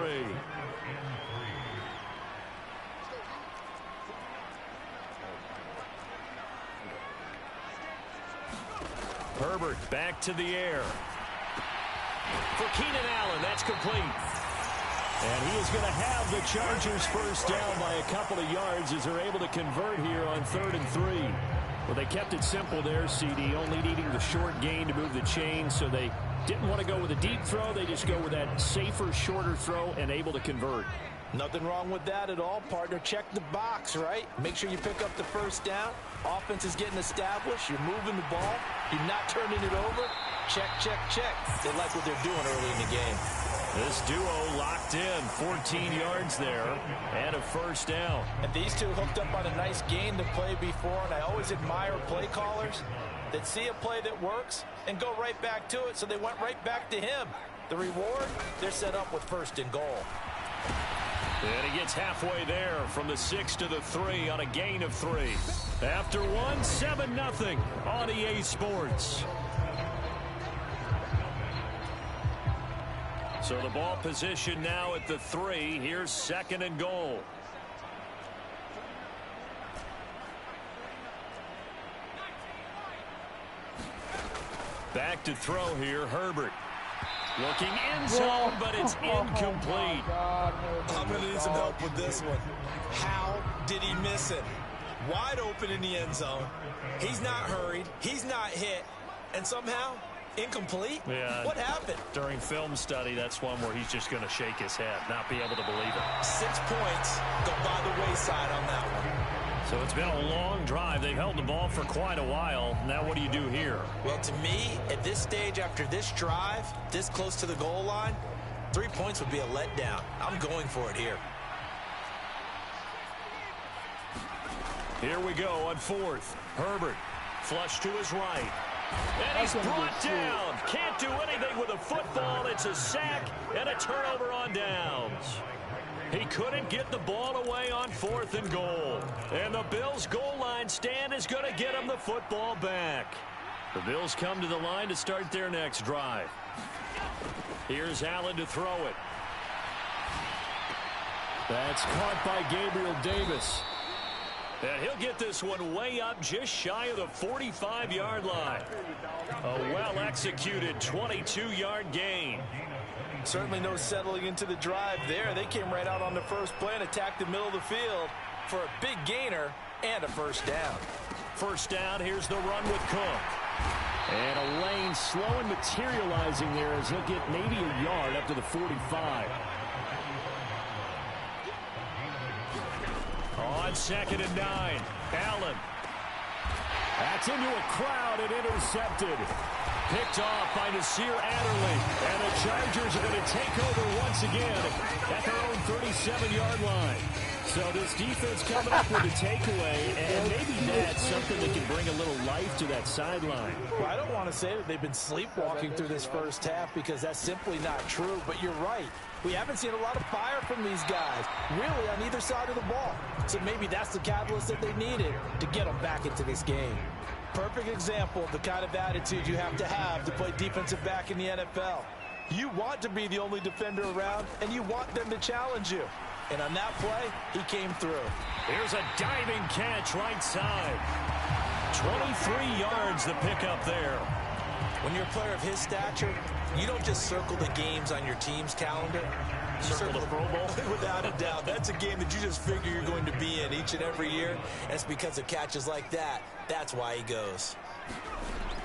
Herbert back to the air. For Keenan Allen, that's complete. And he is going to have the Chargers 1st down by a couple of yards as they're able to convert here on 3rd and 3. Well, they kept it simple there, CD, only needing the short gain to move the chain, so they didn't want to go with a deep throw. They just go with that safer, shorter throw and able to convert. Nothing wrong with that at all, partner. Check the box, right? Make sure you pick up the 1st down. Offense is getting established. You're moving the ball. You're not turning it over. Check, check, check. They like what they're doing early in the game. This duo locked in. 14 yards there and a 1st down. And these two hooked up on a nice gain to play before, and I always admire play callers that see a play that works and go right back to it, so they went right back to him. The reward, they're set up with 1st and goal. And he gets halfway there from the 6 to the 3 on a gain of 3. After one, 7-0 on EA Sports. So the ball position now at the 3. Here's 2nd and goal. Back to throw here, Herbert. Looking in zone, but it's incomplete. I'm going to need some help with this one. How did he miss it? Wide open in the end zone. He's not hurried. He's not hit. And somehow, incomplete? Yeah. What happened? During film study, that's one where he's just going to shake his head, not be able to believe it. 6 points go by the wayside on that one. So it's been a long drive. They've held the ball for quite a while. Now what do you do here? Well, to me, at this stage, after this drive, this close to the goal line, 3 points would be a letdown. I'm going for it here. Here we go on 4th. Herbert, flush to his right. And he's brought down. Can't do anything with a football. It's a sack and a turnover on downs. He couldn't get the ball away on 4th and goal. And the Bills' goal line stand is going to get him the football back. The Bills come to the line to start their next drive. Here's Allen to throw it. That's caught by Gabriel Davis. And he'll get this one way up just shy of the 45-yard line. A well-executed 22-yard gain. Certainly no settling into the drive there. They came right out on the first play and attacked the middle of the field for a big gainer and a first down. First down, here's the run with Cook. And a lane slow and materializing there as he'll get maybe a yard up to the 45. On 2nd and 9, Allen. That's into a crowd and intercepted. Picked off by Nasir Adderley. And the Chargers are going to take over once again at their own 37-yard line. So this defense coming up with a takeaway, and maybe that's something that can bring a little life to that sideline. Well, I don't want to say that they've been sleepwalking through this first half because that's simply not true, but you're right. We haven't seen a lot of fire from these guys, really, on either side of the ball. So maybe that's the catalyst that they needed to get them back into this game. Perfect example of the kind of attitude you have to play defensive back in the NFL. You want to be the only defender around, and you want them to challenge you. And on that play, he came through. Here's a diving catch right side. 23 yards the pickup there. When you're a player of his stature, you don't just circle the games on your team's calendar. You circle the Pro Bowl. Without a doubt. That's a game that you just figure you're going to be in each and every year. And it's because of catches like that. That's why he goes.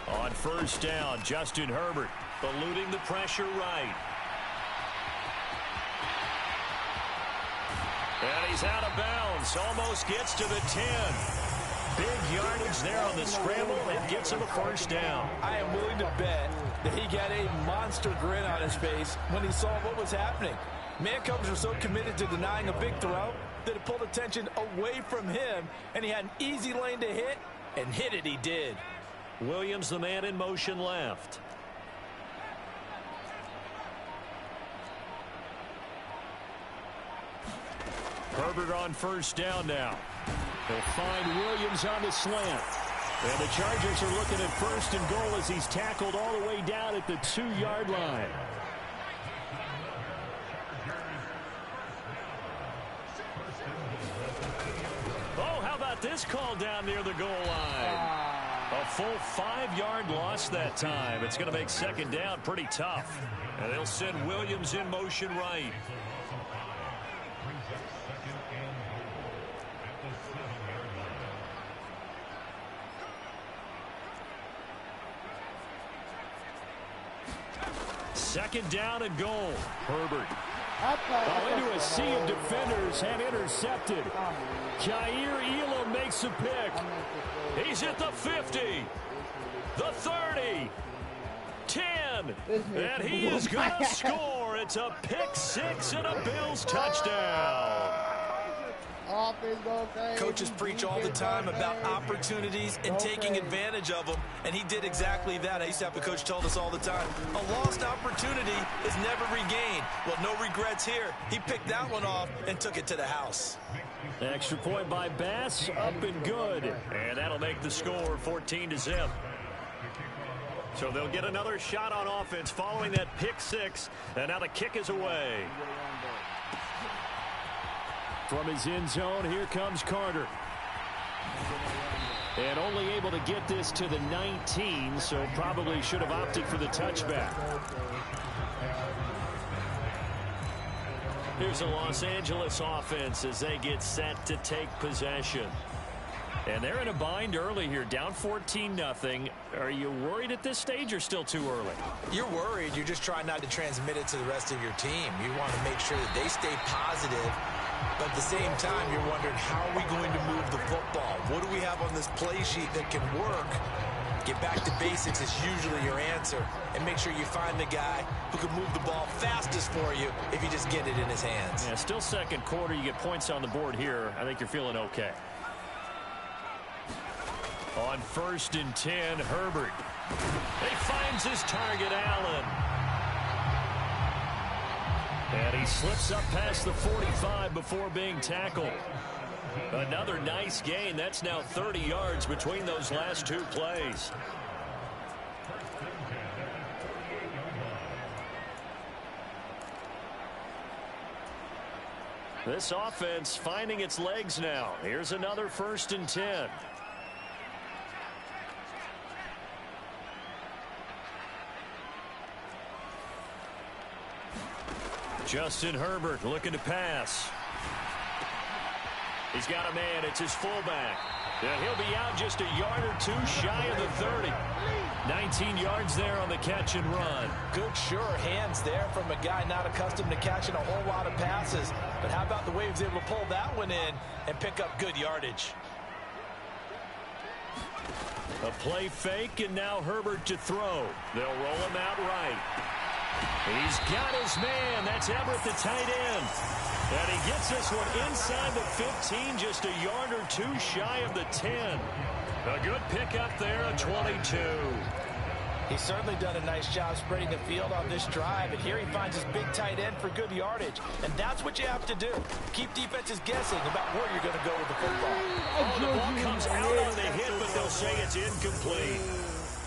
On first down, Justin Herbert eluding the pressure right. And he's out of bounds. Almost gets to the 10. Big yardage there on the scramble and gets him a first down. I am willing to bet that he got a monster grin on his face when he saw what was happening. Man coverage was so committed to denying a big throw that it pulled attention away from him, and he had an easy lane to hit, and hit it he did. Williams, the man in motion left. Herbert on first down now. He'll find Williams on the slant. And the Chargers are looking at first and goal as he's tackled all the way down at the 2-yard line. Oh, how about this call down near the goal line? A full 5-yard loss that time. It's going to make second down pretty tough. And they'll send Williams in motion right. Second down and goal. Herbert. Into a sea of defenders and intercepted. Jair Elam makes a pick. He's at the 50. The 30. 10. And he is going to score. It's a pick six and a Bills touchdown. Coaches preach all the time about opportunities and taking advantage of them, and he did exactly that. I used to have a coach told us all the time, a lost opportunity is never regained. Well, no regrets here. He picked that one off and took it to the house. Extra point by Bass, up and good. And that'll make the score 14-0. So they'll get another shot on offense following that pick six. And now the kick is away. From his end zone, here comes Carter. And only able to get this to the 19, so probably should have opted for the touchback. Here's a Los Angeles offense as they get set to take possession. And they're in a bind early here, down 14-0. Are you worried at this stage or still too early? You're worried. You're just trying not to transmit it to the rest of your team. You want to make sure that they stay positive, but at the same time, you're wondering, how are we going to move the football? What do we have on this play sheet that can work? Get back to basics is usually your answer, and make sure you find the guy who can move the ball fastest for you if you just get it in his hands. Yeah, still second quarter. You get points on the board here. I think you're feeling okay. On 1st and 10, Herbert. He finds his target, Allen. And he slips up past the 45 before being tackled. Another nice gain. That's now 30 yards between those last two plays. This offense finding its legs now. Here's another 1st and 10. Justin Herbert looking to pass. He's got a man. It's his fullback. And he'll be out just a yard or two shy of the 30. 19 yards there on the catch and run. Good, sure hands there from a guy not accustomed to catching a whole lot of passes. But how about the way he was able to pull that one in and pick up good yardage? A play fake, and now Herbert to throw. They'll roll him out right. He's got his man. That's Everett, the tight end. And he gets this one inside the 15, just a yard or two shy of the 10. A good pickup there, a 22. He's certainly done a nice job spreading the field on this drive, and here he finds his big tight end for good yardage. And that's what you have to do. Keep defenses guessing about where you're going to go with the football. Oh, the ball comes out on the hit, but they'll say it's incomplete.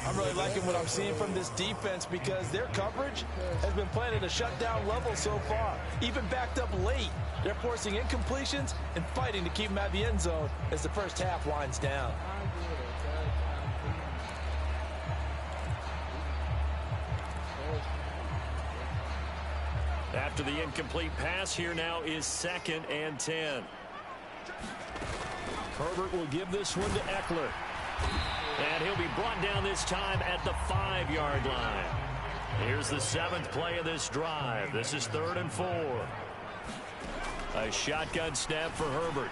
I'm really liking what I'm seeing from this defense because their coverage has been playing at a shutdown level so far. Even backed up late, they're forcing incompletions and fighting to keep them at the end zone as the first half winds down. After the incomplete pass, here now is 2nd and 10. Herbert will give this one to Eckler. And he'll be brought down this time at the 5-yard line. Here's the 7th play of this drive. This is 3rd and 4. A shotgun snap for Herbert.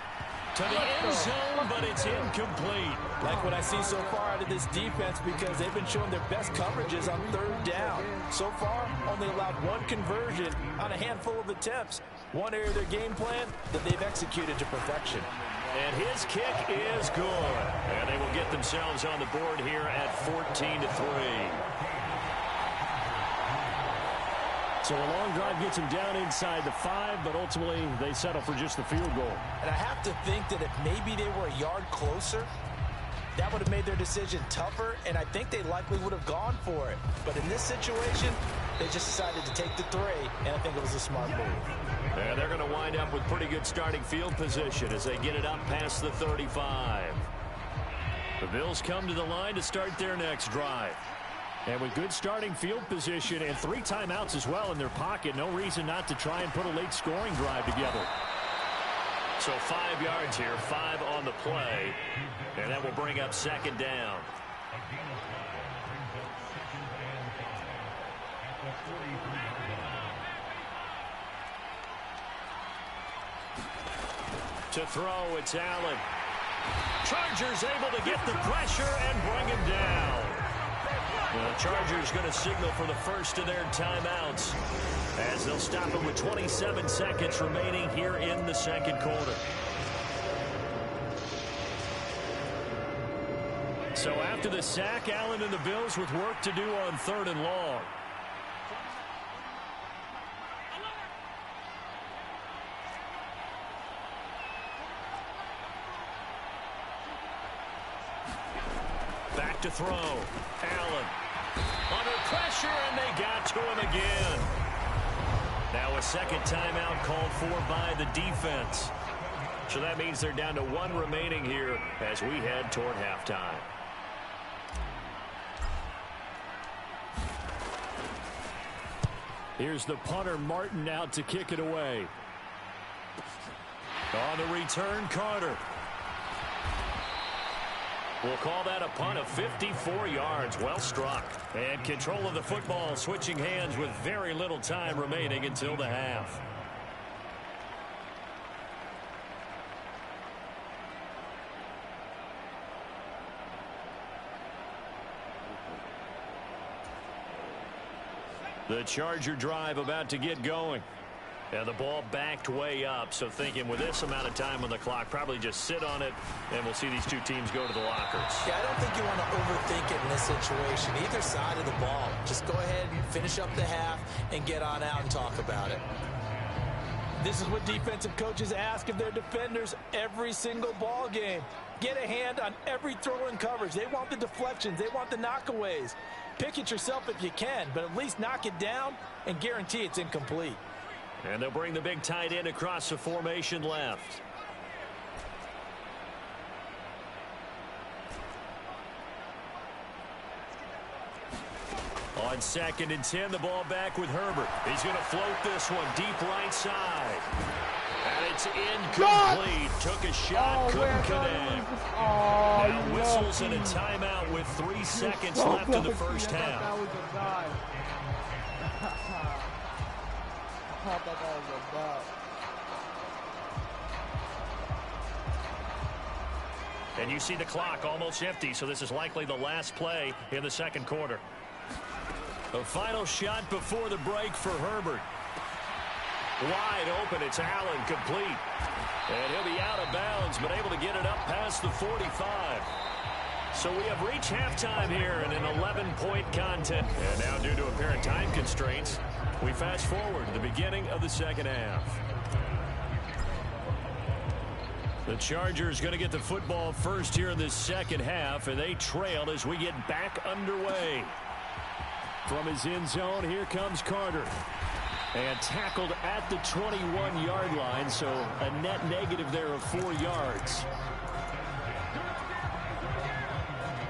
To the end zone, but it's incomplete. Like what I see so far out of this defense because they've been showing their best coverages on 3rd down. So far, only allowed one conversion on a handful of attempts. One area of their game plan that they've executed to perfection. And his kick is good. And they will get themselves on the board here at 14-3. So a long drive gets them down inside the 5, but ultimately they settle for just the field goal. And I have to think that if maybe they were a yard closer, that would have made their decision tougher, and I think they likely would have gone for it. But in this situation, they just decided to take the 3, and I think it was a smart move. And they're going to wind up with pretty good starting field position as they get it up past the 35. The Bills come to the line to start their next drive. And with good starting field position and 3 timeouts as well in their pocket, no reason not to try and put a late scoring drive together. So 5 yards here, 5 on the play, and that will bring up 2nd down. To throw, it's Allen. Chargers able to get the pressure and bring him down. The Chargers going to signal for the first of their timeouts as they'll stop it with 27 seconds remaining here in the 2nd quarter. So after the sack, Allen and the Bills with work to do on 3rd and long. Back to throw. Allen. Pressure, and they got to him again. Now a second timeout called for by the defense. So that means they're down to one remaining here as we head toward halftime. Here's the punter, Martin, out to kick it away. On the return, Carter. We'll call that a punt of 54 yards. Well struck. And control of the football switching hands with very little time remaining until the half. The Charger drive about to get going. And the ball backed way up, so thinking with this amount of time on the clock, probably just sit on it, and we'll see these two teams go to the lockers. Yeah, I don't think you want to overthink it in this situation. Either side of the ball. Just go ahead and finish up the half and get on out and talk about it. This is what defensive coaches ask of their defenders every single ball game. Get a hand on every throw in coverage. They want the deflections. They want the knockaways. Pick it yourself if you can, but at least knock it down and guarantee it's incomplete. And they'll bring the big tight end across the formation left. On 2nd and 10, the ball back with Herbert. He's going to float this one deep right side. And it's incomplete. Took a shot, couldn't connect. Now whistles and a timeout with 3 seconds left in the first half. That was a dive. I thought that was a dive. And you see the clock almost empty, so this is likely the last play in the second quarter. A final shot before the break for Herbert. Wide open, it's Allen, complete. And he'll be out of bounds, but able to get it up past the 45. So we have reached halftime here in an 11-point contest. And now, due to apparent time constraints, we fast forward to the beginning of the second half. The Chargers going to get the football first here in this second half, and they trail as we get back underway. From his end zone, here comes Carter. And tackled at the 21-yard line, so a net negative there of 4 yards.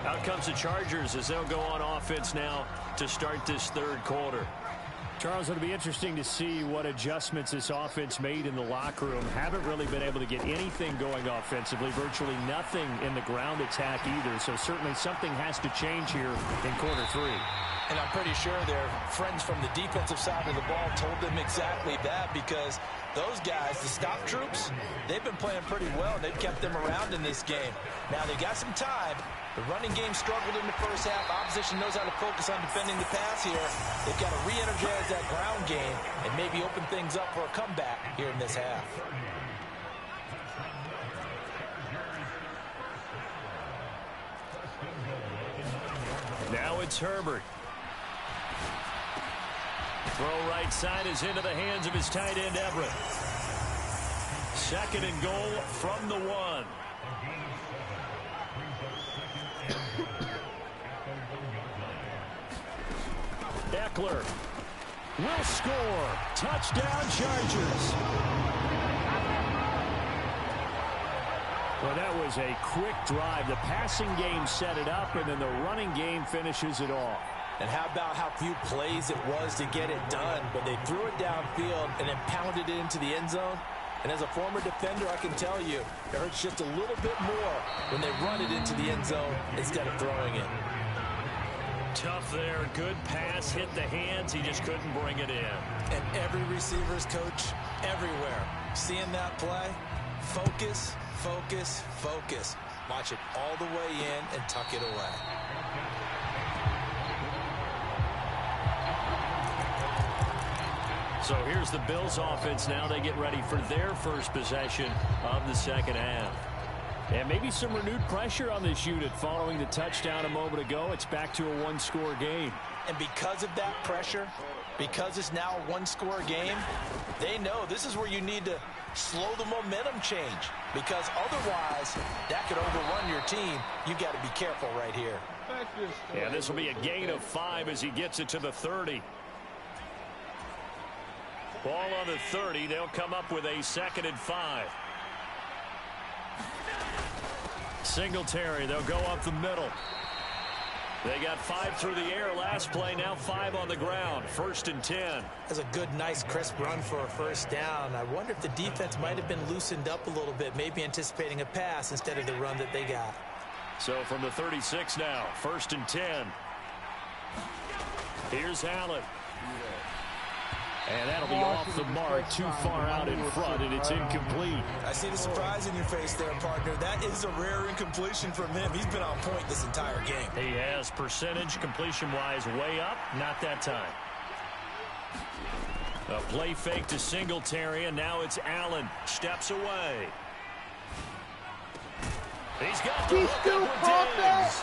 Out comes the Chargers as they'll go on offense now to start this third quarter. Charles, it'll be interesting to see what adjustments this offense made in the locker room. Haven't really been able to get anything going offensively, virtually nothing in the ground attack either, so certainly something has to change here in quarter 3. And I'm pretty sure their friends from the defensive side of the ball told them exactly that, because those guys, the stop troops, they've been playing pretty well. They've kept them around in this game. Now, they got some time. The running game struggled in the first half. Opposition knows how to focus on defending the pass here. They've got to re-energize that ground game and maybe open things up for a comeback here in this half. Now it's Herbert. Throw right side is into the hands of his tight end, Everett. 2nd and goal from the 1. Eckler will score. Touchdown, Chargers. Well, that was a quick drive. The passing game set it up, and then the running game finishes it off. And how about how few plays it was to get it done, but they threw it downfield and then pounded it into the end zone. And as a former defender, I can tell you, it hurts just a little bit more when they run it into the end zone instead of throwing it. Tough there. Good pass. Hit the hands. He just couldn't bring it in. And every receiver's coach everywhere. Seeing that play, focus, focus, focus. Watch it all the way in and tuck it away. So here's the Bills offense now. They get ready for their first possession of the second half. And maybe some renewed pressure on this unit following the touchdown a moment ago. It's back to a one-score game. And because of that pressure, because it's now a one-score game, they know this is where you need to slow the momentum change, because otherwise that could overrun your team. You got to be careful right here. And this will be a gain of 5 as he gets it to the 30. Ball on the 30. They'll come up with a 2nd and 5. Singletary, they'll go up the middle. They got 5 through the air last play, now 5 on the ground. 1st and 10. That's a good, nice, crisp run for a first down. I wonder if the defense might have been loosened up a little bit, maybe anticipating a pass instead of the run that they got. So from the 36 now, 1st and 10. Here's Allen. And that'll be off the mark, too far out in front, and it's incomplete. I see the surprise in your face there, partner. That is a rare incompletion from him. He's been on point this entire game. He has percentage completion-wise way up, not that time. A play fake to Singletary, and now it's Allen. Steps away. He's got the hook with Diggs.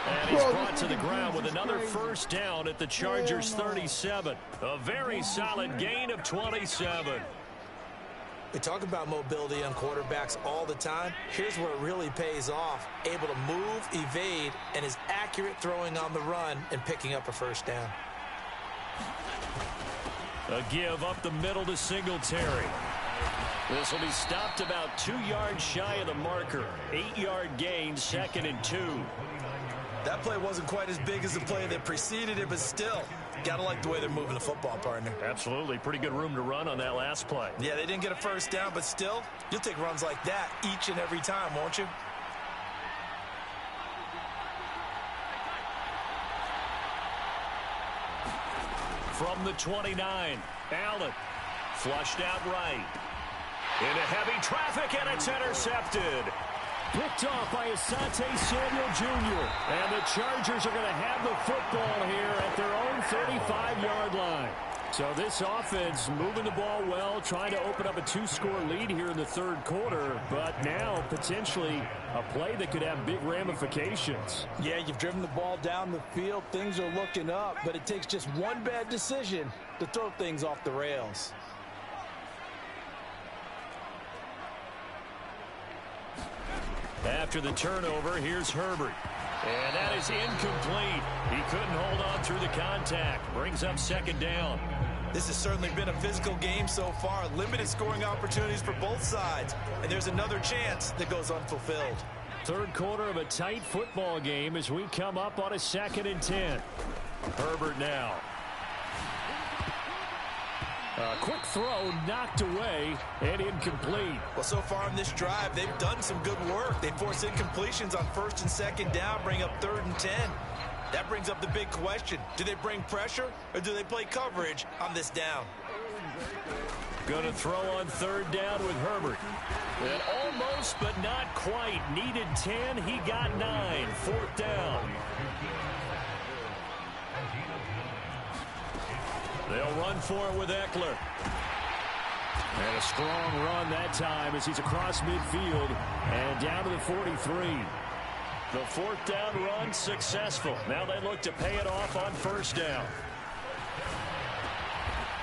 And he's brought to the ground with another first down at the Chargers' 37. A very solid gain of 27. We talk about mobility on quarterbacks all the time. Here's where it really pays off. Able to move, evade, and is accurate throwing on the run and picking up a first down. A give up the middle to Singletary. This will be stopped about 2 yards shy of the marker. 8-yard gain, 2nd and 2. That play wasn't quite as big as the play that preceded it, but still, got to like the way they're moving the football, partner. Absolutely. Pretty good room to run on that last play. Yeah, they didn't get a first down, but still, you'll take runs like that each and every time, won't you? From the 29, Allen flushed out right. Into heavy traffic, and it's intercepted. Picked off by Asante Samuel Jr. And the Chargers are going to have the football here at their own 35-yard line. So this offense moving the ball well, trying to open up a 2-score lead here in the 3rd quarter. But now potentially a play that could have big ramifications. Yeah, you've driven the ball down the field. Things are looking up, but it takes just one bad decision to throw things off the rails. After the turnover, here's Herbert. And that is incomplete. He couldn't hold on through the contact. Brings up 2nd down. This has certainly been a physical game so far. Limited scoring opportunities for both sides. And there's another chance that goes unfulfilled. 3rd quarter of a tight football game as we come up on a 2nd and 10. Herbert now. A quick throw knocked away and incomplete. Well, so far in this drive, they've done some good work. They force incompletions on 1st and 2nd down, bring up 3rd and 10. That brings up the big question. Do they bring pressure or do they play coverage on this down? Going to throw on 3rd down with Herbert. And almost but not quite. Needed 10. He got 9. 4th down. They'll run for it with Eckler. And a strong run that time as he's across midfield and down to the 43. The 4th down run successful. Now they look to pay it off on 1st down.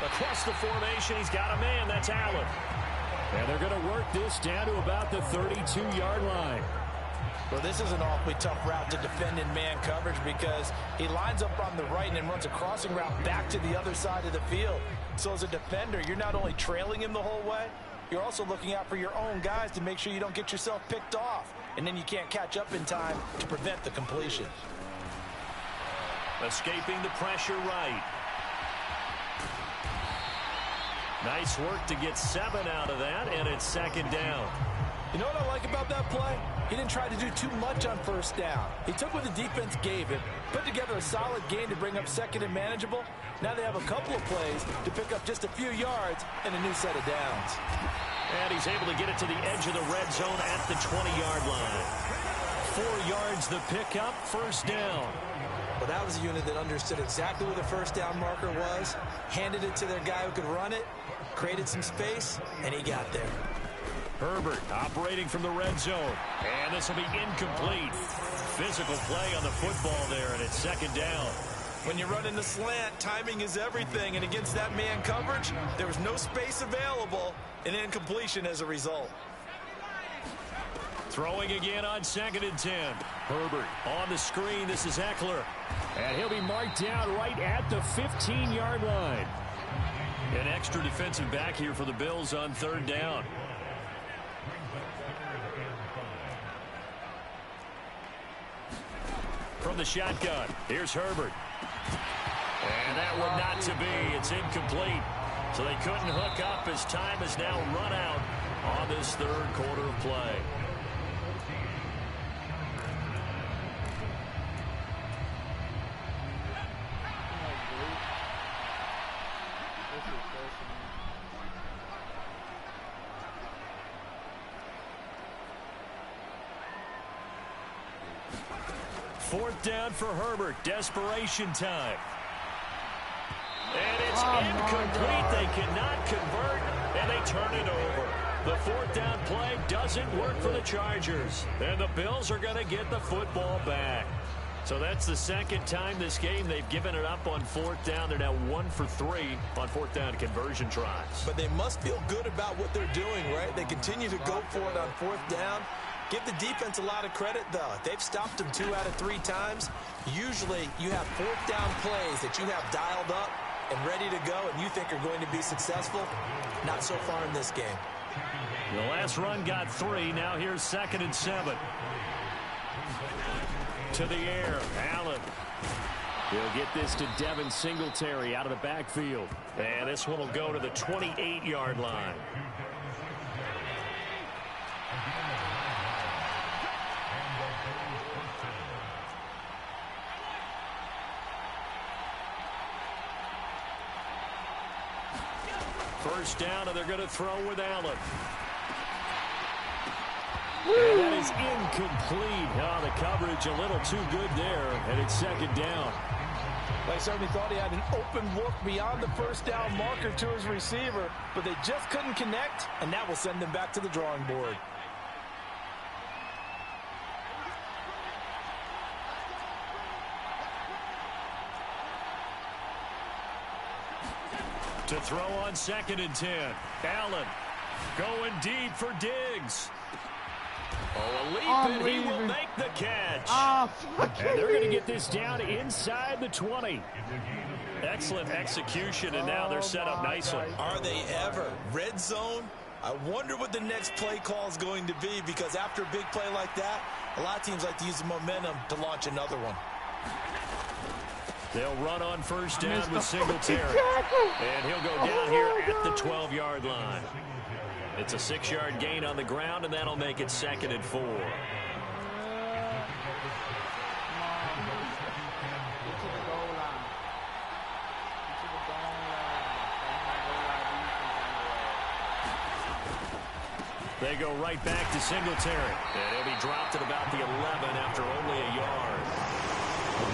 Across the formation, he's got a man. That's Allen. And they're going to work this down to about the 32-yard line. Well, this is an awfully tough route to defend in man coverage because he lines up on the right and then runs a crossing route back to the other side of the field. So as a defender, you're not only trailing him the whole way, you're also looking out for your own guys to make sure you don't get yourself picked off. And then you can't catch up in time to prevent the completion. Escaping the pressure right. Nice work to get 7 out of that, and it's 2nd down. You know what I like about that play? He didn't try to do too much on 1st down. He took what the defense gave him, put together a solid gain to bring up 2nd and manageable. Now they have a couple of plays to pick up just a few yards and a new set of downs. And he's able to get it to the edge of the red zone at the 20-yard line. 4 yards the pickup, 1st down. Well, that was a unit that understood exactly where the 1st down marker was, handed it to their guy who could run it, created some space, and he got there. Herbert operating from the red zone. And this will be incomplete. Physical play on the football there, and it's 2nd down. When you run in the slant, timing is everything. And against that man coverage, there was no space available, and incompletion as a result. Throwing again on 2nd and 10. Herbert on the screen. This is Eckler. And he'll be marked down right at the 15-yard line. An extra defensive back here for the Bills on 3rd down. From the shotgun, here's Herbert. And that one not to be. It's incomplete. So they couldn't hook up as time has now run out on this 3rd quarter of play. Fourth down for Herbert. Desperation time. And it's incomplete. They cannot convert, and they turn it over. The 4th down play doesn't work for the Chargers. And the Bills are going to get the football back. So that's the 2nd time this game they've given it up on 4th down. They're now 1 for 3 on 4th down conversion tries. But they must feel good about what they're doing, right? They continue to go for it on 4th down. Give the defense a lot of credit, though. They've stopped them 2 out of 3 times. Usually, you have 4th down plays that you have dialed up and ready to go and you think are going to be successful. Not so far in this game. The last run got 3. Now here's 2nd and 7. To the air. Allen. He'll get this to Devin Singletary out of the backfield. And this one will go to the 28-yard line. First down, and they're going to throw with Allen. And that is incomplete. Oh, the coverage a little too good there, and it's 2nd down. They certainly thought he had an open look beyond the first down marker to his receiver, but they just couldn't connect, and that will send them back to the drawing board. To throw on 2nd and 10. Allen going deep for Diggs. Oh, a leap, and he will make the catch. And they're going to get this down inside the 20. Excellent execution, and now they're set up nicely. Are they ever? Red zone? I wonder what the next play call is going to be, because after a big play like that, a lot of teams like to use the momentum to launch another one. They'll run on first down with Singletary. And he'll go down here at the 12-yard line. It's a 6-yard gain on the ground, and that'll make it 2nd and 4. They go right back to Singletary. And he'll be dropped at about the 11 after only a yard.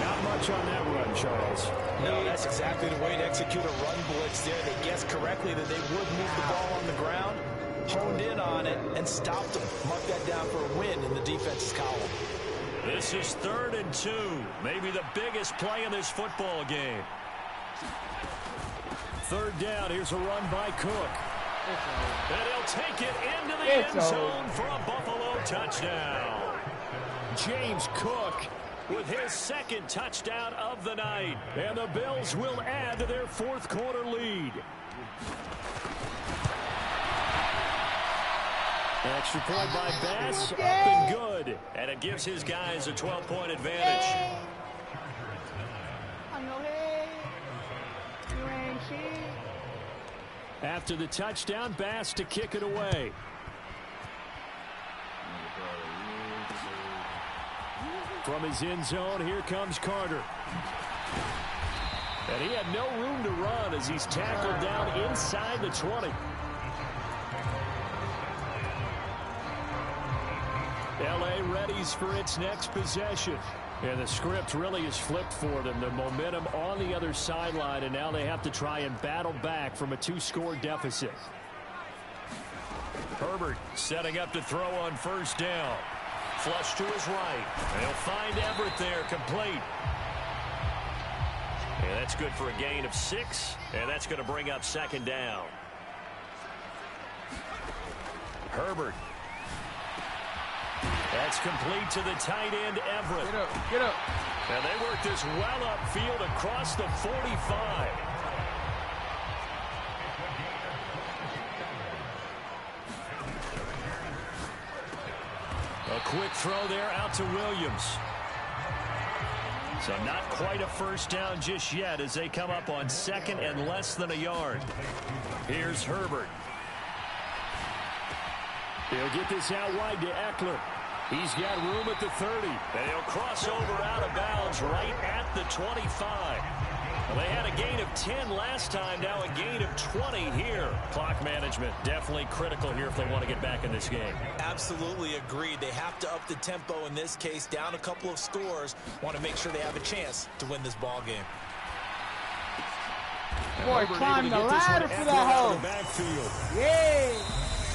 Not much on that run, Charles. No, that's exactly the way to execute a run blitz there. They guessed correctly that they would move the ball on the ground, honed in on it, and stopped them. Mark that down for a win in the defense's column. This is 3rd and 2. Maybe the biggest play in this football game. 3rd down. Here's a run by Cook. And he'll take it into the end zone for a Buffalo touchdown. James Cook with his 2nd touchdown of the night. And the Bills will add to their 4th quarter lead. Extra point by Bass, up and good. And it gives his guys a 12-point advantage. After the touchdown, Bass to kick it away. From his end zone, here comes Carter. And he had no room to run as he's tackled down inside the 20. L.A. readies for its next possession. And the script really is flipped for them. The momentum on the other sideline, and now they have to try and battle back from a 2-score deficit. Herbert setting up to throw on first down. Flush to his right. And he'll find Everett there, complete. And that's good for a gain of 6, and that's going to bring up 2nd down. That's complete to the tight end, Everett. Get up, get up. And they work this well upfield across the 45. A quick throw there out to Williams. So not quite a first down just yet as they come up on second and less than a yard. Here's Herbert. He'll get this out wide to Eckler. He's got room at the 30. And he'll cross over out of bounds right at the 25. Well, they had a gain of 10 last time, now a gain of 20 here. Clock management definitely critical here if they want to get back in this game. Absolutely agreed. They have to up the tempo in this case, down a couple of scores. Want to make sure they have a chance to win this ball game. Boy, climb the ladder for that hole. Yay!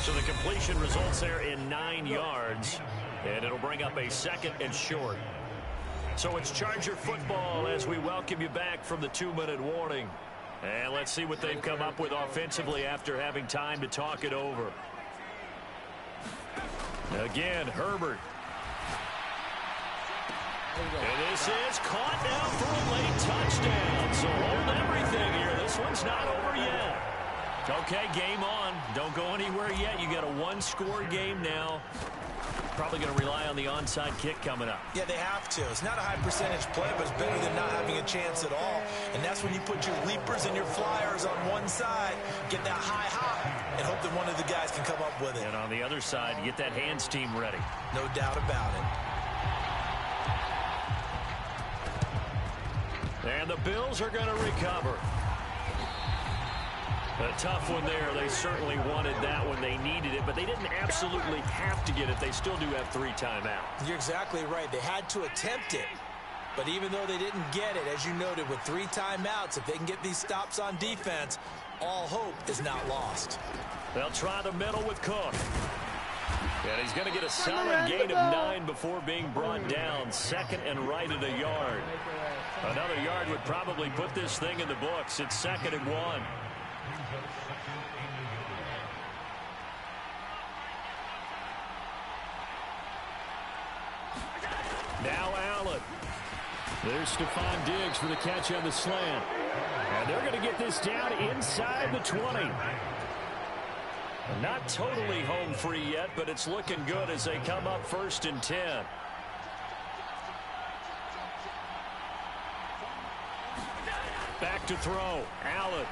So the completion results there in 9 yards, and it'll bring up a second and short. So it's Charger football as we welcome you back from the 2-minute warning. And let's see what they've come up with offensively after having time to talk it over. Again, Herbert. And this is caught now for a late touchdown. So hold everything here. This one's not over yet. Okay, game on. Don't go anywhere yet. You got a 1-score game now. Probably going to rely on the onside kick coming up. Yeah, they have to. It's not a high percentage play, but it's better than not having a chance at all. And that's when you put your leapers and your flyers on one side, get that high hop, and hope that one of the guys can come up with it. And on the other side, get that hands team ready. No doubt about it. And the Bills are going to recover. A tough one there. They certainly wanted that when they needed it, but they didn't absolutely have to get it. They still do have 3 timeouts. You're exactly right. They had to attempt it. But even though they didn't get it, as you noted, with 3 timeouts, if they can get these stops on defense, all hope is not lost. They'll try the middle with Cook. And he's going to get a solid gain of 9 before being brought down. Second and right at a yard. Another yard would probably put this thing in the books. It's 2nd and 1. Now Allen. There's Stephon Diggs for the catch on the slant. And they're going to get this down inside the 20. Not totally home free yet, but it's looking good as they come up 1st and 10. Back to throw. Allen.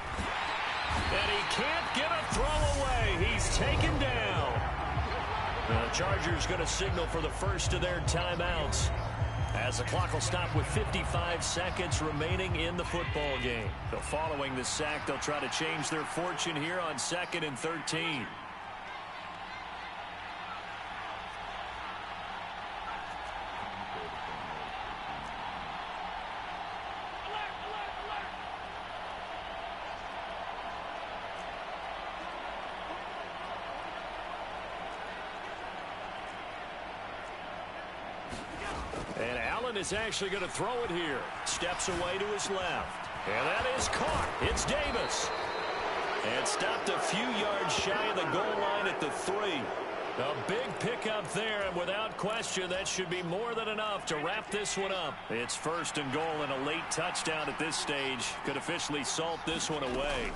And he can't get a throw away. He's taken down. The Chargers going to signal for the first of their timeouts as the clock will stop with 55 seconds remaining in the football game. So following the sack, they'll try to change their fortune here on 2nd and 13. And Allen is actually going to throw it here. Steps away to his left. And that is caught. It's Davis. And stopped a few yards shy of the goal line at the 3. A big pickup there, and without question, that should be more than enough to wrap this one up. It's 1st and goal, and a late touchdown at this stage could officially salt this one away.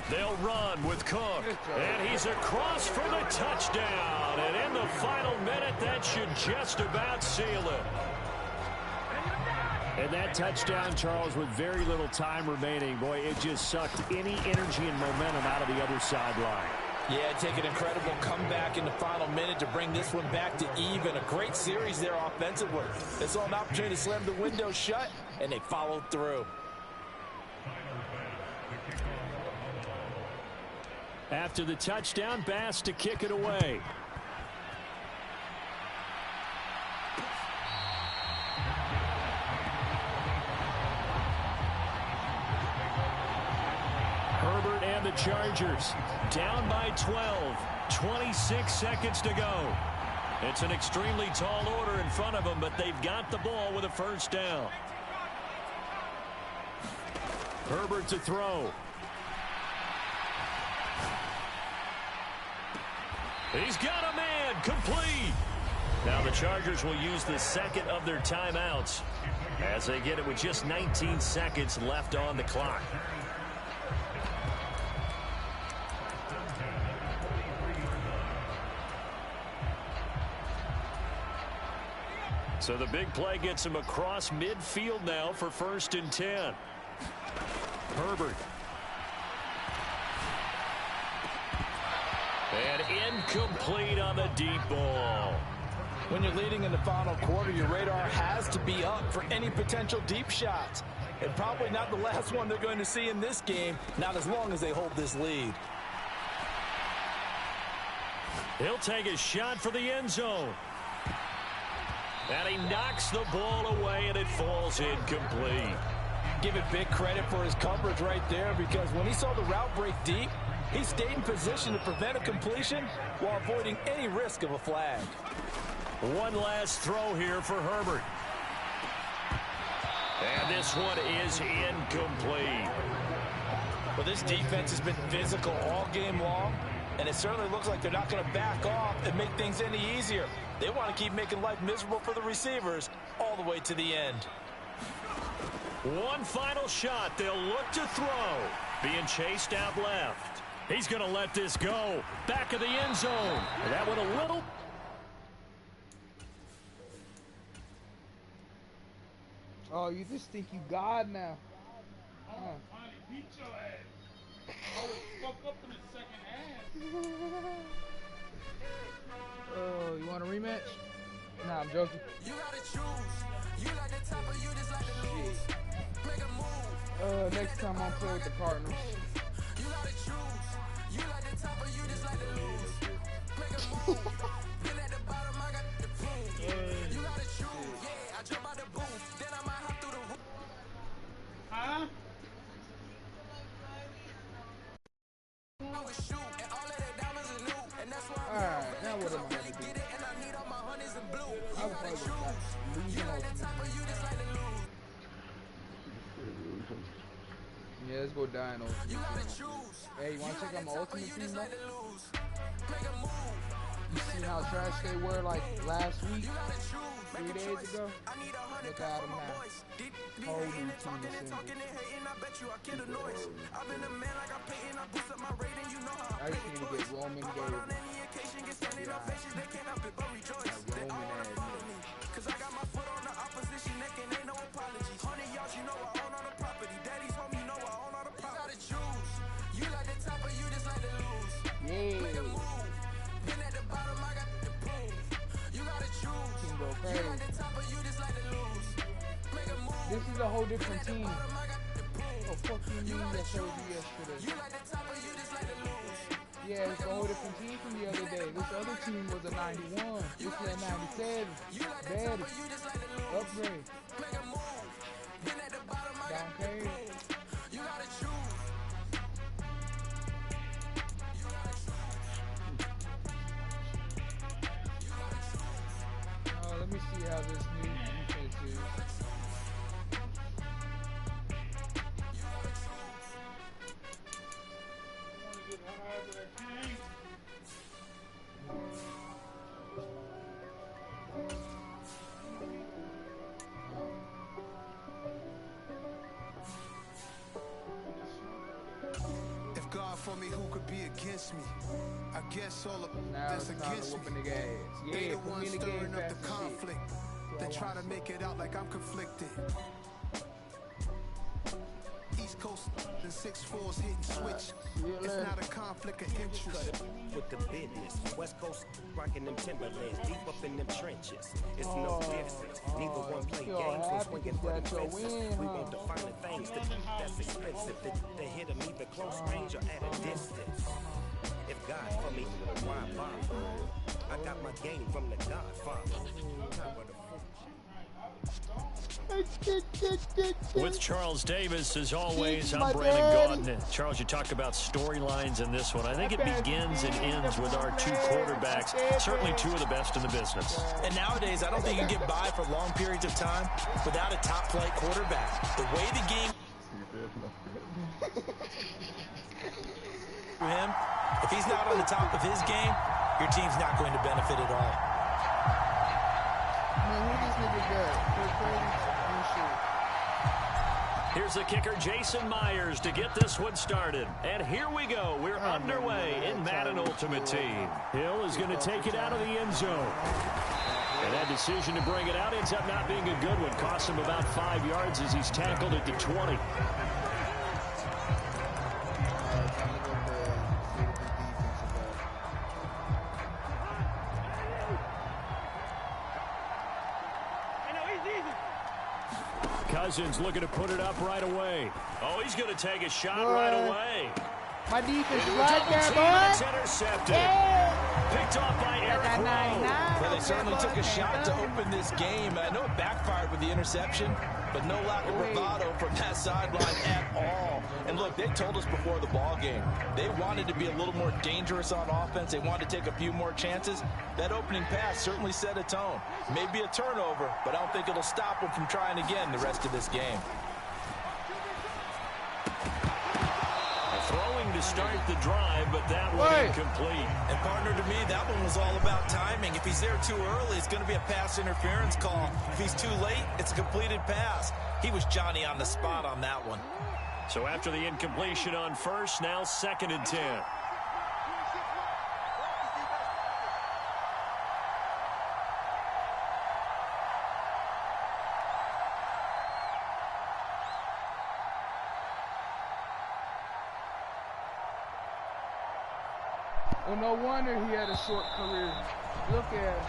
They'll run with Cook, and he's across for the touchdown. And in the final minute, that should just about seal it. And that touchdown, Charles, with very little time remaining, boy, it just sucked any energy and momentum out of the other sideline. Yeah, take an incredible comeback in the final minute to bring this one back to even. A great series there offensively. They saw an opportunity to slam the window shut, and they followed through. After the touchdown, Bass to kick it away. Herbert and the Chargers down by 12. 26 seconds to go. It's an extremely tall order in front of them, but they've got the ball with a first down. Herbert to throw. He's got a man, complete. Now the Chargers will use the second of their timeouts as they get it with just 19 seconds left on the clock. So the big play gets him across midfield now for 1st and 10. Herbert. And incomplete on the deep ball. When you're leading in the final quarter, your radar has to be up for any potential deep shots. And probably not the last one they're going to see in this game, not as long as they hold this lead. He'll take a shot for the end zone. And he knocks the ball away, and it falls incomplete. Give it big credit for his coverage right there, because when he saw the route break deep, he stayed in position to prevent a completion while avoiding any risk of a flag. One last throw here for Herbert. And this one is incomplete. Well, this defense has been physical all game long, and it certainly looks like they're not going to back off and make things any easier. They want to keep making life miserable for the receivers all the way to the end. One final shot. They'll look to throw. Being chased out left. He's going to let this go. Back of the end zone. And that one a little... Oh, you just think you God now. Beat your ass. I was fucked up in the second half. Oh, you want a rematch? Nah, I'm joking. You gotta choose. You like the top or you just like the lose. Make a move. Next time I'll play with the Cardinals. You gotta choose. You like the top or you just like the lose. Make a move. Been at the bottom, I got the proof. You gotta choose. Yeah, I jump out the booth. Then I might hop through the roof. Huh? Alright, now what am I gonna do? I would play with that. Yeah, let's go die in ultimate team. Hey, you wanna check out my ultimate team though? You see how trash they were like last week? 3 days ago? Look at them now. Whole new team assembled. I just need to get Roman Davis. Yeah. Roman Cause I got my foot on the opposition neck and ain't no apology. 100 yards, you know I own all the property. Daddy's home, you know I own all the property. You gotta choose. You like the top or you just like to lose. Yeah. Make a move. Been at the bottom, I got the proof. You gotta choose. Team go You crazy. like the top or you just like to lose. Make a move. This is a whole different team. Oh, fuck you mean that showed you yesterday? You like the top or you just like to lose. Yeah, it's a whole different team from the other day. This other team was a 91. This is a 97. Bad. Upgrade. Down paid. You gotta choose. Let me see how this new defense is. If God for me, who could be against me? I guess all of Now that's it's time to against whoop me. in the gas. They Yeah, the put me ones in the game stirring up fast the as shit. conflict. They try to make it out like I'm conflicted. East Coast and 6'4's hitting switch. It's not a conflict of interest. With the business, West Coast rocking them Timberlands, deep up in them trenches. It's no difference. Neither one play games, we're swinging for the fences. We want the finer things that's expensive. They hit them either close range or at a distance. If God for me, why bother? I got my game from the Godfather. With Charles Davis, as always, I'm Brandon Gaudin. Charles, you talk about storylines in this one. I think it begins and ends with our two quarterbacks, certainly two of the best in the business. And nowadays, I don't think you can get by for long periods of time without a top-flight quarterback. The way the game... for him, if he's not on the top of his game, your team's not going to benefit at all. Man, who this nigga got? Here's the kicker, Jason Myers, to get this one started. And here we go. We're underway in Madden Ultimate Team. Hill is going to take it out of the end zone. And that decision to bring it out ends up not being a good one. Costs him about 5 yards as he's tackled at the 20. Cousins looking to put it up right away. Oh, he's going to take a shot right away. My defense is right there, boy. It's intercepted. Picked off by Eric Rowe. Well, they certainly took a shot to open this game. I know it backfired with the interception, but no lack of bravado from that sideline at all. And look, they told us before the ball game, they wanted to be a little more dangerous on offense. They wanted to take a few more chances. That opening pass certainly set a tone. Maybe a turnover, but I don't think it'll stop them from trying again the rest of this game. Throwing to start the drive, but that one incomplete. And partner, to me, that one was all about timing. If he's there too early, it's going to be a pass interference call. If he's too late, it's a completed pass. He was Johnny on the spot on that one. So after the incompletion on first, now 2nd and 10. Well, no wonder he had a short career. Look at him.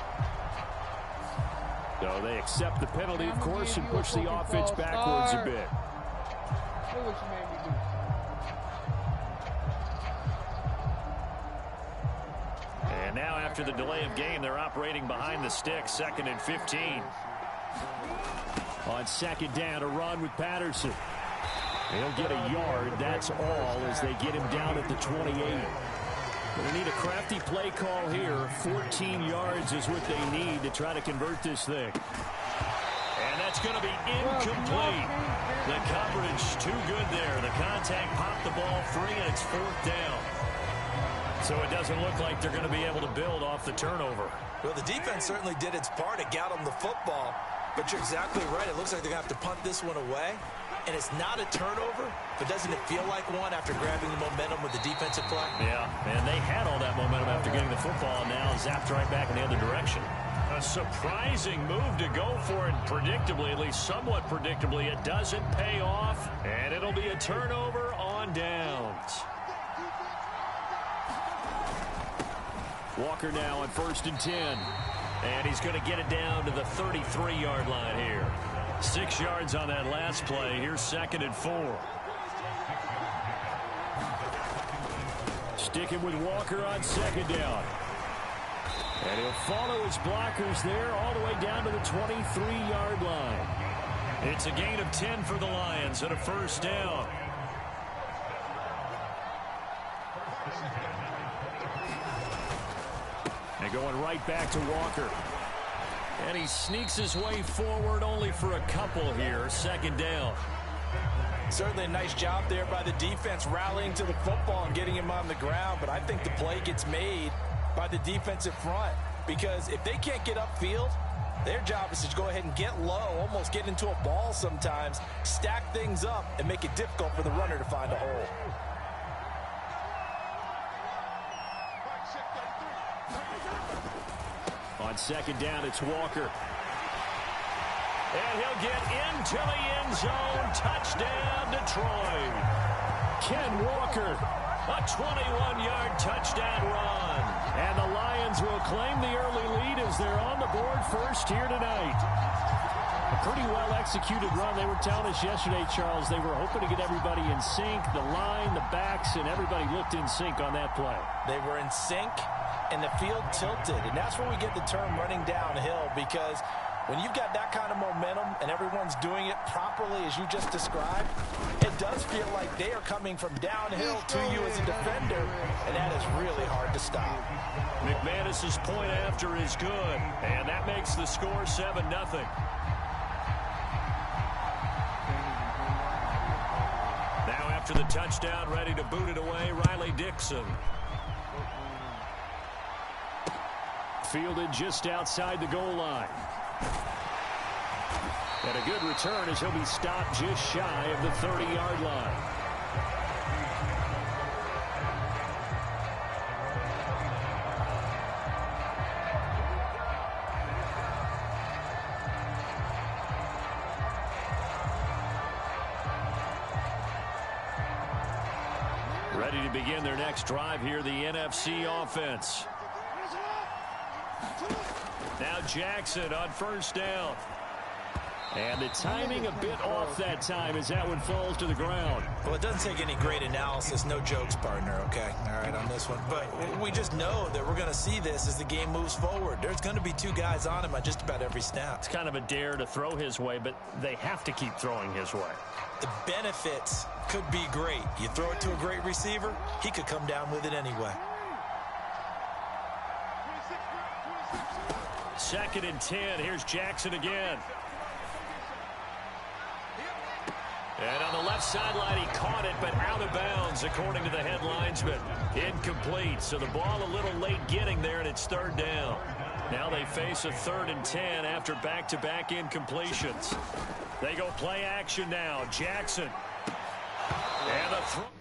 So they accept the penalty, of course, and push the offense backwards a bit. Look what you made me do. And now after the delay of game, they're operating behind the sticks, 2nd and 15. On 2nd down, a run with Patterson. He'll get a yard, that's all, as they get him down at the 28. They need a crafty play call here. 14 yards is what they need to try to convert this thing. And that's going to be incomplete. The coverage too good there. The contact popped the ball free, and it's 4th down. So it doesn't look like they're going to be able to build off the turnover. Well, the defense certainly did its part to get them the football. But you're exactly right. It looks like they're going to have to punt this one away. And it's not a turnover, but doesn't it feel like one after grabbing the momentum with the defensive play? Yeah, and they had all that momentum after getting the football, and now zapped right back in the other direction. A surprising move to go for it predictably, at least somewhat predictably. It doesn't pay off, and it'll be a turnover on downs. Walker now on 1st and 10. And he's going to get it down to the 33-yard line here. 6 yards on that last play. Here's 2nd and 4. Sticking with Walker on 2nd down. And he'll follow his blockers there all the way down to the 23-yard line. It's a gain of 10 for the Lions and a 1st down. And going right back to Walker. And he sneaks his way forward only for a couple here. 2nd down. Certainly a nice job there by the defense rallying to the football and getting him on the ground. But I think the play gets made by the defensive front. Because if they can't get upfield, their job is to go ahead and get low, almost get into a ball sometimes, stack things up, and make it difficult for the runner to find a hole. On 2nd down, it's Walker. And he'll get into the end zone. Touchdown, Detroit. Ken Walker, a 21-yard touchdown run. And the Lions will claim the early lead as they're on the board first here tonight. A pretty well-executed run. They were telling us yesterday, Charles, they were hoping to get everybody in sync, the line, the backs, and everybody looked in sync on that play. They were in sync, and the field tilted. And that's where we get the term running downhill, because when you've got that kind of momentum and everyone's doing it properly as you just described, it does feel like they are coming from downhill to you as a defender, and that is really hard to stop. McManus's point after is good, and that makes the score 7-0. Now after the touchdown, ready to boot it away, Riley Dixon. Fielded just outside the goal line. And a good return as he'll be stopped just shy of the 30-yard line. Ready to begin their next drive here, the NFC offense. Now Jackson on first down. And the timing a bit off that time as that one falls to the ground. Well, it doesn't take any great analysis. No jokes, partner, okay? All right, on this one. But we just know that we're going to see this as the game moves forward. There's going to be two guys on him on just about every snap. It's kind of a dare to throw his way, but they have to keep throwing his way. The benefits could be great. You throw it to a great receiver, he could come down with it anyway. 2nd and 10. Here's Jackson again. And on the left sideline, he caught it, but out of bounds, according to the head linesman. Incomplete, so the ball a little late getting there, and it's 3rd down. Now they face a 3rd and 10 after back-to-back incompletions. They go play action now. Jackson. And a throw.